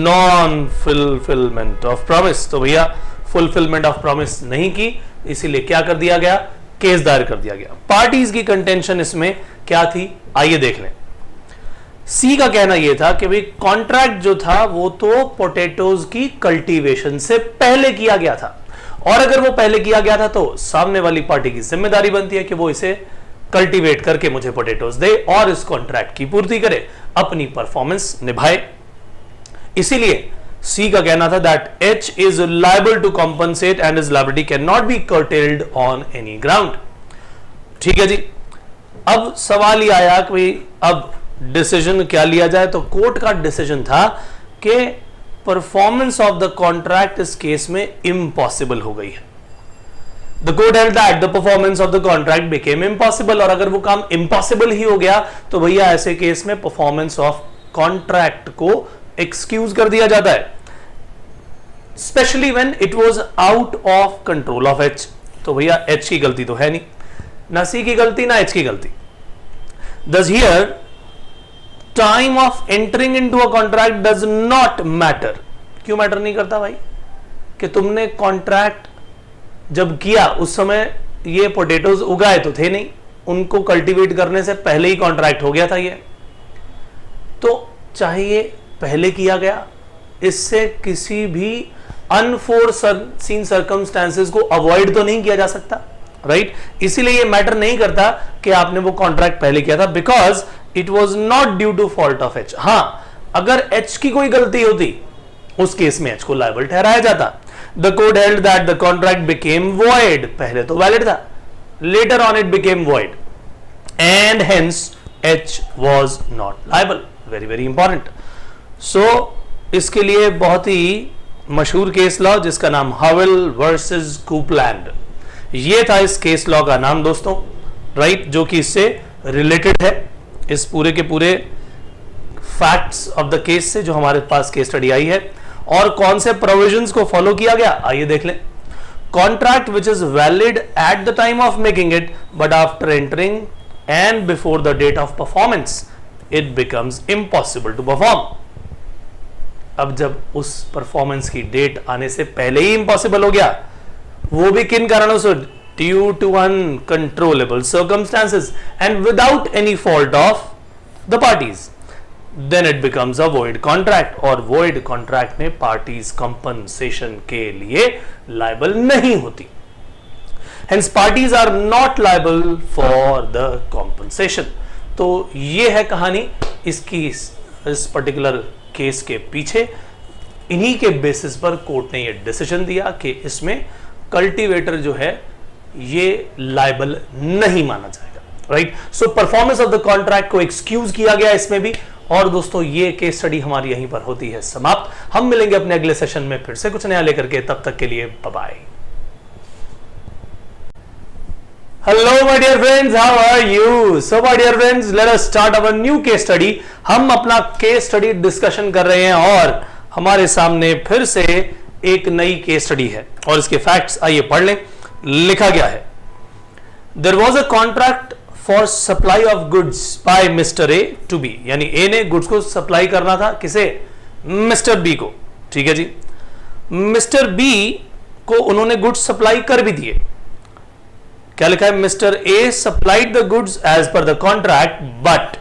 non-fulfillment of promise। तो भैया फुलफिलमेंट ऑफ प्रॉमिस नहीं की, इसीलिए क्या कर दिया गया? केस दायर कर दिया गया। पार्टीज की कंटेंशन इसमें क्या थी, आइए देख लें। सी का कहना यह था कि भाई कॉन्ट्रैक्ट जो था वो तो पोटैटोज की कल्टीवेशन से पहले किया गया था, और अगर वो पहले किया गया था तो सामने वाली पार्टी की जिम्मेदारी बनती है कि वो इसे कल्टीवेट करके मुझे पोटैटोज दे और इस कॉन्ट्रैक्ट की पूर्ति करे, अपनी परफॉर्मेंस निभाए। इसीलिए सी का कहना था that H is liable to compensate and his liability can not be curtailed on any ground. ठीक है जी। अब सवाल ये आया कि भाई अब डिसीजन क्या लिया जाए, तो कोर्ट का डिसीजन था कि परफॉर्मेंस ऑफ द कॉन्ट्रैक्ट इस केस में इम्पॉसिबल हो गई है। The court held that the performance of the contract became impossible, और अगर वो काम इम्पॉसिबल ही हो गया तो भैया ऐसे केस में परफॉर्मेंस ऑफ कॉन्ट्रैक्ट को एक्सक्यूज कर दिया जाता है, specially when it was out of control of H. तो भैया एच की गलती तो है नहीं, ना सी की गलती ना एच की गलती। Thus here time of entering into a contract does not matter. क्यों मैटर नहीं करता भाई? कि तुमने कॉन्ट्रैक्ट जब किया उस समय ये पोटैटोज उगाए तो थे नहीं, उनको कल्टीवेट करने से पहले ही कॉन्ट्रैक्ट हो गया था ये, तो चाहे ये पहले किया गया, इससे किसी भी अनफोर्सीन सर्कमस्टांसेस को अवॉइड तो नहीं किया जा सकता, राइट? इसीलिए ये मैटर नहीं करता कि आपने वो कॉन्ट्रैक्ट पहले किया था, because it was not due to fault of H. हां, अगर एच की कोई गलती होती उस केस में एच को लायबल ठहराया जाता। The court held that the contract became void. पहले तो वैलिड था, later on it became void, and hence H was not liable. Very very important. So इसके लिए बहुत ही मशहूर केस लॉ जिसका नाम हावेल वर्सेस कूपलैंड, ये था इस केस लॉ का नाम दोस्तों, राइट, जो कि इससे रिलेटेड है, इस पूरे के पूरे फैक्ट्स ऑफ द केस से जो हमारे पास केस स्टडी आई है. और कौन से प्रोविजंस को फॉलो किया गया आइए देख लें. Contract which is valid at the time of making it but after entering and before the date of performance it becomes impossible to perform. अब जब उस परफॉर्मेंस की डेट आने से पहले ही इम्पॉसिबल हो गया, वो भी किन कारणों से, due to uncontrollable circumstances and without any fault of the parties, then it becomes a void contract. और वॉइड कॉन्ट्रैक्ट में पार्टीज कंपनसेशन के लिए लायबल नहीं होती. Hence parties are not liable for the compensation. तो ये है कहानी इसकी, इस पर्टिकुलर केस के पीछे. इन्हीं के बेसिस पर कोर्ट ने ये डिसीजन दिया कि इसमें कल्टीवेटर जो है ये लायबल नहीं माना जाएगा, right. So performance of the contract को एक्सक्यूज किया गया इसमें भी. और दोस्तों ये केस स्टडी हमारी यहीं पर होती है समाप्त. हम मिलेंगे अपने अगले सेशन में फिर से कुछ नया लेकर के, तब तक के लिए bye bye. Hello my dear friends, how are you? So my dear friends, let us start our new case study. हम अपना केस स्टडी डिस्कशन कर रहे हैं और हमारे सामने फिर से एक नई केस स्टडी है और इसके फैक्ट्स आइए पढ़ लें. लिखा गया है, There was a contract for supply of goods by Mr. A to B. यानी A ने गुड्स को सप्लाई करना था किसे, मिस्टर बी को. ठीक है जी. मिस्टर बी को उन्होंने गुड्स सप्लाई कर भी दिए. क्या लिखा है, mister A supplied the goods as per the contract but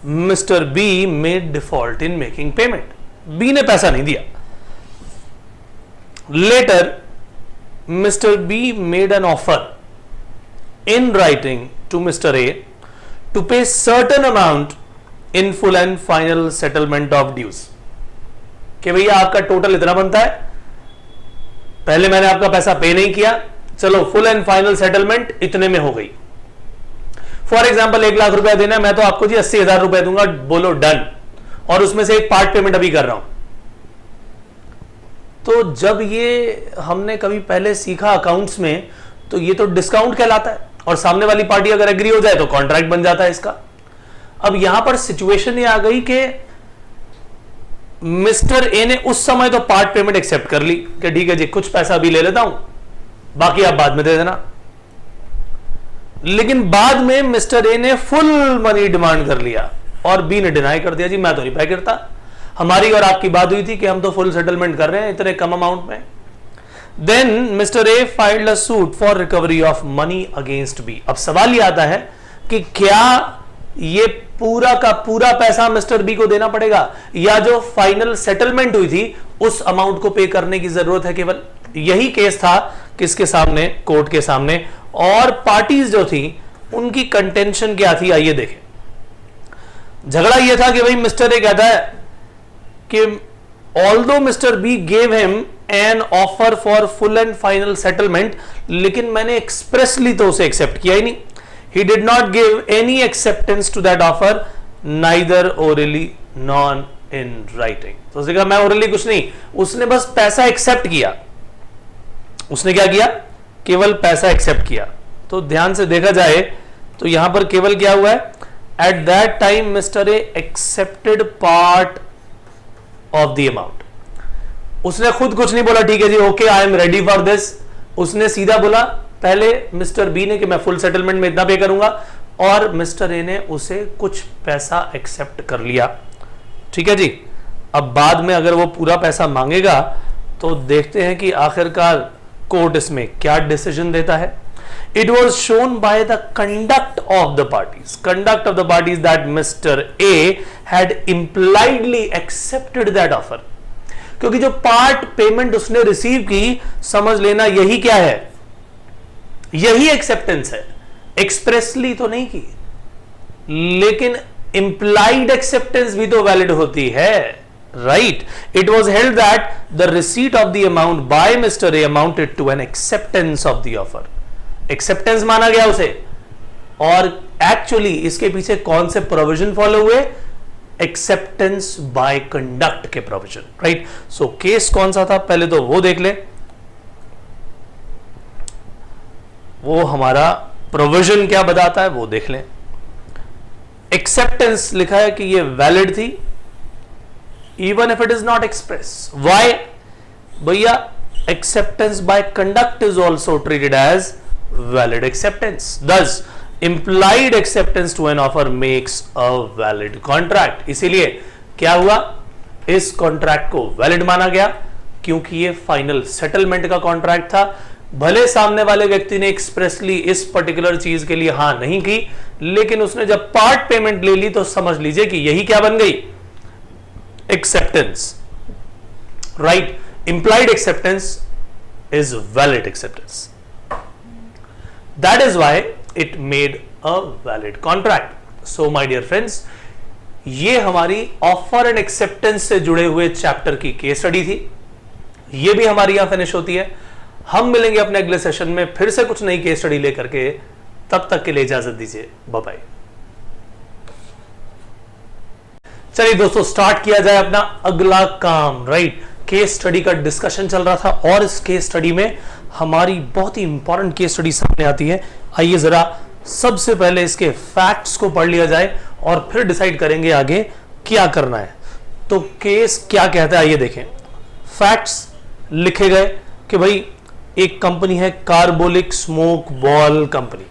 mister B made default in making payment. B ने पैसा नहीं दिया. Later mister B made an offer in writing to mister A to pay certain amount in full and final settlement of dues. कि भैया आपका total इतना बनता है, पहले मैंने आपका पैसा पे नहीं किया, चलो फुल एंड फाइनल सेटलमेंट इतने में हो गई. फॉर एग्जाम्पल 1 लाख रुपया देना है, मैं तो आपको जी 80,000 रुपया दूंगा, बोलो डन. और उसमें से एक पार्ट पेमेंट अभी कर रहा हूं. तो जब ये हमने कभी पहले सीखा अकाउंट्स में, तो ये तो डिस्काउंट कहलाता है और सामने वाली पार्टी अगर एग्री हो जाए तो कॉन्ट्रैक्ट बन जाता है इसका. अब यहां पर सिचुएशन ये आ गई कि मिस्टर ए ने उस समय तो पार्ट पेमेंट एक्सेप्ट कर ली कि ठीक है जी कुछ पैसा अभी ले लेता हूं, बाकी आप बाद में दे देना. लेकिन बाद में मिस्टर ए ने फुल मनी डिमांड कर लिया और बी ने डिनाई कर दिया, जी मैं तो नहीं पे करता, हमारी और आपकी बात हुई थी कि हम तो फुल सेटलमेंट कर रहे हैं इतने कम अमाउंट में. Then mister A filed a suit for recovery of money against B. अब सवाल ये आता है कि क्या ये पूरा का पूरा पैसा मिस्टर बी को देना पड़ेगा या जो फाइनल सेटलमेंट हुई थी उस अमाउंट को पे करने की जरूरत है केवल. यही केस था किसके सामने, कोर्ट के सामने. और पार्टीज जो थी उनकी कंटेंशन क्या थी आइए देखें. झगड़ा यह था कि भाई मिस्टर ए कहता है कि although mister B gave him an offer for full and final settlement, लेकिन मैंने एक्सप्रेसली तो उसे एक्सेप्ट किया ही नहीं. He did not give any acceptance to that offer neither orally nor in writing. तो उसने कहा मैं ओरली कुछ नहीं, उसने बस पैसा एक्सेप्ट किया. उसने क्या किया, केवल पैसा एक्सेप्ट किया. तो ध्यान से देखा जाए तो यहां पर केवल क्या हुआ है, at that time mister A accepted part of the amount. उसने खुद कुछ नहीं बोला, ठीक है जी okay I am ready for this. उसने सीधा बोला पहले मिस्टर बी ने कि मैं फुल सेटलमेंट में इतना पे करूंगा और मिस्टर ए ने उसे कुछ पैसा एक्सेप्ट कर लिया. ठीक है जी. अब बाद में अगर वो पूरा पैसा मांगेगा तो देखते हैं कि आखिरकार कोर्ट इसमें क्या डिसीजन देता है. It was shown by the conduct of the parties that mister A had impliedly accepted that offer. क्योंकि जो पार्ट पेमेंट उसने रिसीव की, समझ लेना यही क्या है, यही एक्सेप्टेंस है. एक्सप्रेसली तो नहीं की, लेकिन इंप्लाइड एक्सेप्टेंस भी तो वैलिड होती है, right. It was held that the receipt of the amount by Mr. A amounted to an acceptance of the offer. Acceptance माना गया उसे और एक्चुअली इसके पीछे कौन से प्रोविजन फॉलो हुए? एक्सेप्टेंस बाय कंडक्ट के प्रोविजन, राइट। सो केस कौन सा था पहले तो वो देख ले, वो हमारा प्रोविजन क्या बताता है वो देख लें। एक्सेप्टेंस लिखा है कि ये वैलिड थी even if it is not express. Why? भैया acceptance by conduct is also treated as valid acceptance. Thus, implied acceptance to an offer makes a valid contract. इसीलिए क्या हुआ? इस कॉन्ट्रैक्ट को वैलिड माना गया क्योंकि ये फाइनल सेटलमेंट का कॉन्ट्रैक्ट था। भले सामने वाले व्यक्ति ने एक्सप्रेसली इस पर्टिकुलर चीज के लिए हां नहीं की, लेकिन उसने जब पार्ट पेमेंट ले ली तो समझ लीजिए कि यही क्या बन गई? Acceptance, right. Implied acceptance is valid acceptance. That is why it made a valid contract. So my dear friends, ये हमारी ऑफर एंड एक्सेप्टेंस से जुड़े हुए चैप्टर की केस स्टडी थी। ये भी हमारी यहां फिनिश होती है। हम मिलेंगे अपने अगले सेशन में फिर से कुछ नई केस स्टडी लेकर के। तब तक के लिए इजाजत दीजिए, बाय बाय। चलिए दोस्तों, स्टार्ट किया जाए अपना अगला काम, राइट। केस स्टडी का डिस्कशन चल रहा था और इस केस स्टडी में हमारी बहुत ही इंपॉर्टेंट केस स्टडी सामने आती है। आइए जरा सबसे पहले इसके फैक्ट्स को पढ़ लिया जाए और फिर डिसाइड करेंगे आगे क्या करना है। तो केस क्या कहता है आइए देखें। फैक्ट्स लिखे गए कि भाई एक कंपनी है कार्बोलिक स्मोक बॉल कंपनी,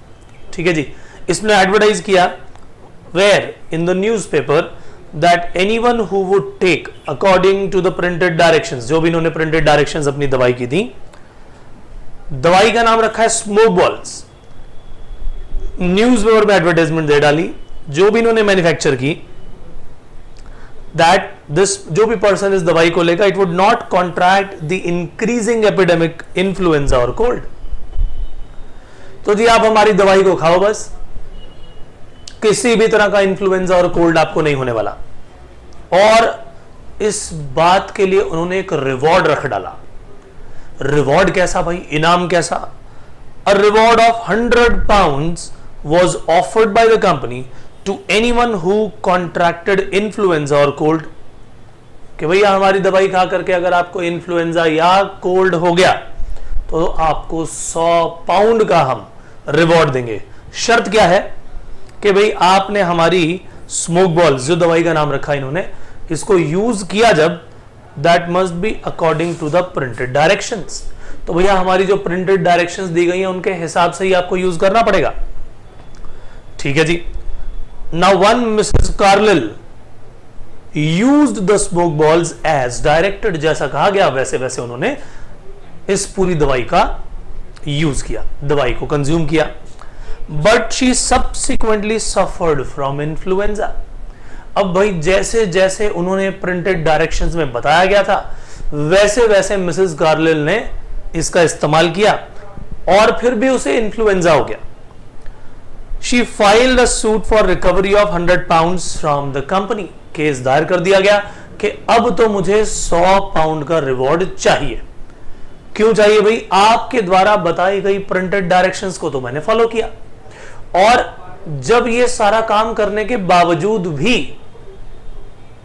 ठीक है जी। इसने एडवर्टाइज किया where in the newspaper that anyone who would take according to the printed directions, जो भी इन्होंने printed directions अपनी दवाई की थी, दवाई का नाम रखा है स्मोक बॉल्स, न्यूज पेपर में एडवर्टाइजमेंट दे डाली, जो भी इन्होंने मैन्युफैक्चर की, दैट दिस जो भी पर्सन इस दवाई को लेगा, it would not contract the increasing epidemic influenza और कोल्ड। तो जी आप हमारी दवाई को खाओ, बस किसी भी तरह का इन्फ्लुएंजा और कोल्ड आपको नहीं होने वाला। और इस बात के लिए उन्होंने एक रिवॉर्ड रख डाला। रिवॉर्ड कैसा भाई? इनाम कैसा? अ reward of 100 pounds was offered by the company to anyone who contracted influenza और कोल्ड। कि भैया हमारी दवाई खा करके अगर आपको इन्फ्लुएंजा या कोल्ड हो गया तो आपको 100 पाउंड का हम रिवॉर्ड देंगे। शर्त क्या है कि भाई आपने हमारी स्मोक बॉल्स, जो दवाई का नाम रखा इन्होंने, इसको यूज किया जब, that must be according to the printed directions. तो भैया हमारी जो प्रिंटेड डायरेक्शंस दी गई हैं उनके हिसाब से ही आपको यूज करना पड़ेगा, ठीक है जी। Now one missus Carlill used the smoke balls as directed, जैसा कहा गया वैसे वैसे उन्होंने इस पूरी दवाई का यूज किया, दवाई को कंज्यूम किया। But she subsequently suffered from influenza. अब भाई जैसे जैसे उन्होंने प्रिंटेड डायरेक्शंस में बताया गया था वैसे वैसे मिसेस कार्लिल ने इसका इस्तेमाल किया और फिर भी उसे इन्फ्लुएंजा हो गया। She filed a suit for recovery of 100 pounds from the company. Case दायर कर दिया गया कि अब तो मुझे 100 पाउंड का रिवॉर्ड चाहिए। क्यों चाहिए भाई? आपके द्वारा बताई गई प्रिंटेड डायरेक्शंस को तो मैंने फॉलो किया, और जब ये सारा काम करने के बावजूद भी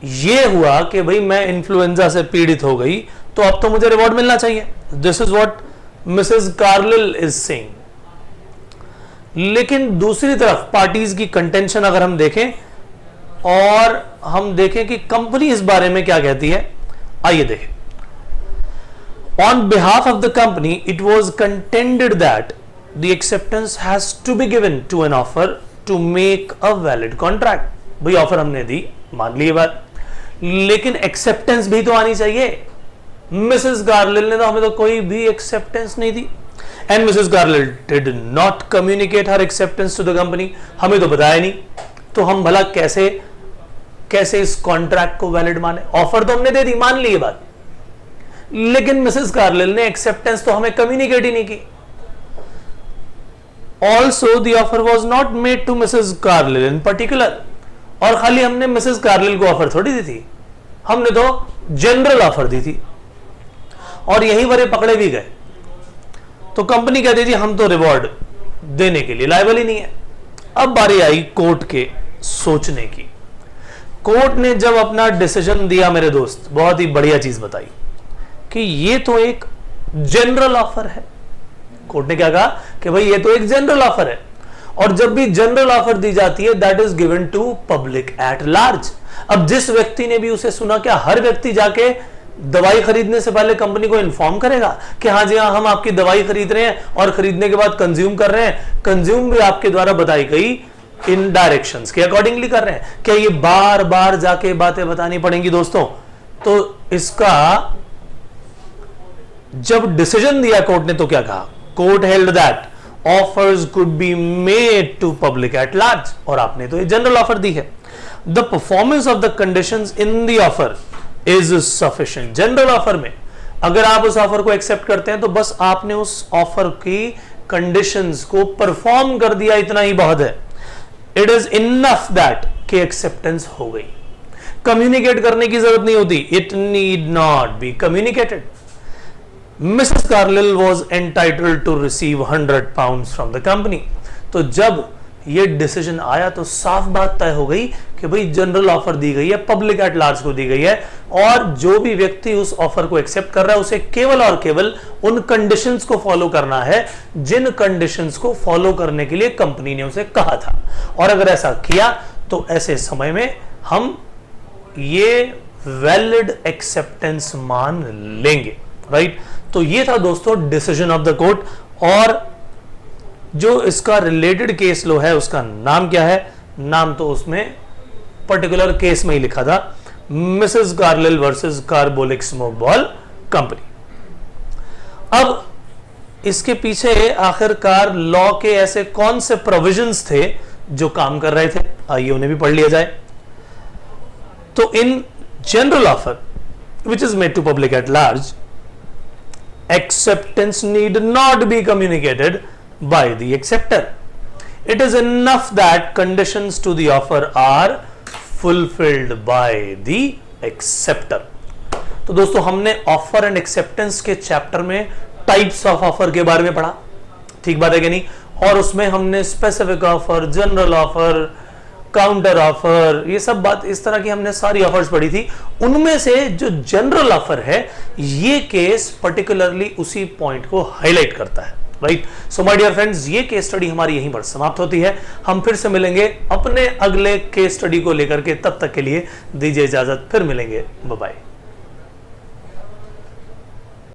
ये हुआ कि भाई मैं इन्फ्लुएंजा से पीड़ित हो गई, तो अब तो मुझे रिवॉर्ड मिलना चाहिए। This is what Mrs Carlill is saying. लेकिन दूसरी तरफ पार्टीज की कंटेंशन अगर हम देखें और हम देखें कि कंपनी इस बारे में क्या कहती है, आइए देखें। On behalf of the company, it was contended that the acceptance has to be given to an offer to make a valid contract. भाई ऑफर हमने दी, मान ली बात, लेकिन एक्सेप्टेंस भी तो आनी चाहिए। मिसेस कार्लिल ने तो हमें तो कोई भी एक्सेप्टेंस नहीं दी, and missus Carlill did not communicate her acceptance to the company. हमें तो बताया नहीं, तो हम भला कैसे कैसे इस कॉन्ट्रैक्ट को वैलिड माने? ऑफर तो हमने दे दी, मान ली ये बात, लेकिन मिसेस कार्लिल ने एक्सेप्टेंस तो हमें कम्युनिकेट ही नहीं की। Also the offer was not made to Mrs Carlill in particular. और खाली हमने मिसेस कार्लिल को ऑफर थोड़ी दी थी, हमने तो जनरल ऑफर दी थी, और यही बड़े पकड़े भी गए। तो कंपनी कहती थी हम तो रिवॉर्ड देने के लिए लायबल ही नहीं है। अब बारी आई कोर्ट के सोचने की। कोर्ट ने जब अपना डिसीजन दिया मेरे दोस्त, बहुत ही बढ़िया चीज बताई कि ये तो एक जनरल ऑफर है। कोर्ट ने क्या कहा कि भाई ये तो एक जनरल ऑफर है, और जब भी जनरल ऑफर दी जाती है that is given to public at large. अब जिस व्यक्ति ने भी उसे सुना, क्या हर व्यक्ति जाके दवाई खरीदने से पहले कंपनी को इन्फॉर्म करेगा कि हाँ जी हाँ हम आपकी दवाई खरीद रहे हैं और खरीदने के बाद कंज्यूम कर रहे हैं? कंज्यूम भी आपके द्वारा बताई गई इन डायरेक्शंस के अकॉर्डिंगली कर रहे हैं। क्या ये बार बार जाके बातें बतानी पड़ेंगी दोस्तों? तो इसका जब डिसीजन दिया कोर्ट ने तो क्या कहा? Court held that offers could be made to public at large, और आपने तो ये जनरल ऑफर दी है। The performance of the conditions in the offer is sufficient. General offer में अगर आप उस ऑफर को एक्सेप्ट करते हैं तो बस आपने उस ऑफर की कंडीशंस को परफॉर्म कर दिया, इतना ही बहुत है। इट इज इनफ दैट कि एक्सेप्टेंस हो गई। कम्युनिकेट करने की जरूरत नहीं होती, it need not be communicated. Mrs Carlill was entitled to receive 100 pound from the company. तो जब ये डिसीजन आया तो साफ बात तय हो गई कि भाई जनरल ऑफर दी गई है, पब्लिक एट लार्ज को दी गई है, और जो भी व्यक्ति उस ऑफर को एक्सेप्ट कर रहा है उसे केवल और केवल उन कंडीशंस को फॉलो करना है जिन कंडीशंस को फॉलो करने के लिए कंपनी ने उसे कहा था। और अगर ऐसा किया तो ऐसे समय में हम ये वैलिड एक्सेप्टेंस मान लेंगे, राइट? तो ये था दोस्तों डिसीजन ऑफ द कोर्ट। और जो इसका रिलेटेड केस लो है उसका नाम क्या है? नाम तो उसमें पर्टिकुलर केस में ही लिखा था, Mrs Carlill versus carbolic smoke ball company. अब इसके पीछे आखिरकार लॉ के ऐसे कौन से प्रोविजंस थे जो काम कर रहे थे, आइए उन्हें भी पढ़ लिया जाए। तो in general offer which is made to public at large, acceptance need not be communicated by the acceptor. It is enough that conditions to the offer are fulfilled by the acceptor. तो दोस्तों हमने offer and acceptance के chapter में types of offer के बारे में पढ़ा, ठीक बात है कि नहीं? और उसमें हमने specific offer, general offer, counter offer, ये सब बात इस तरह की हमने सारी ऑफर्स पढ़ी थी। उनमें से जो जनरल ऑफर है ये केस पर्टिकुलरली उसी पॉइंट को हाईलाइट करता है, right? So my dear friends, ये केस स्टडी हमारी यहीं पर समाप्त होती है। हम फिर से मिलेंगे अपने अगले केस स्टडी को लेकर के, तब तक के लिए दीजिए इजाजत, फिर मिलेंगे, बाय बाय।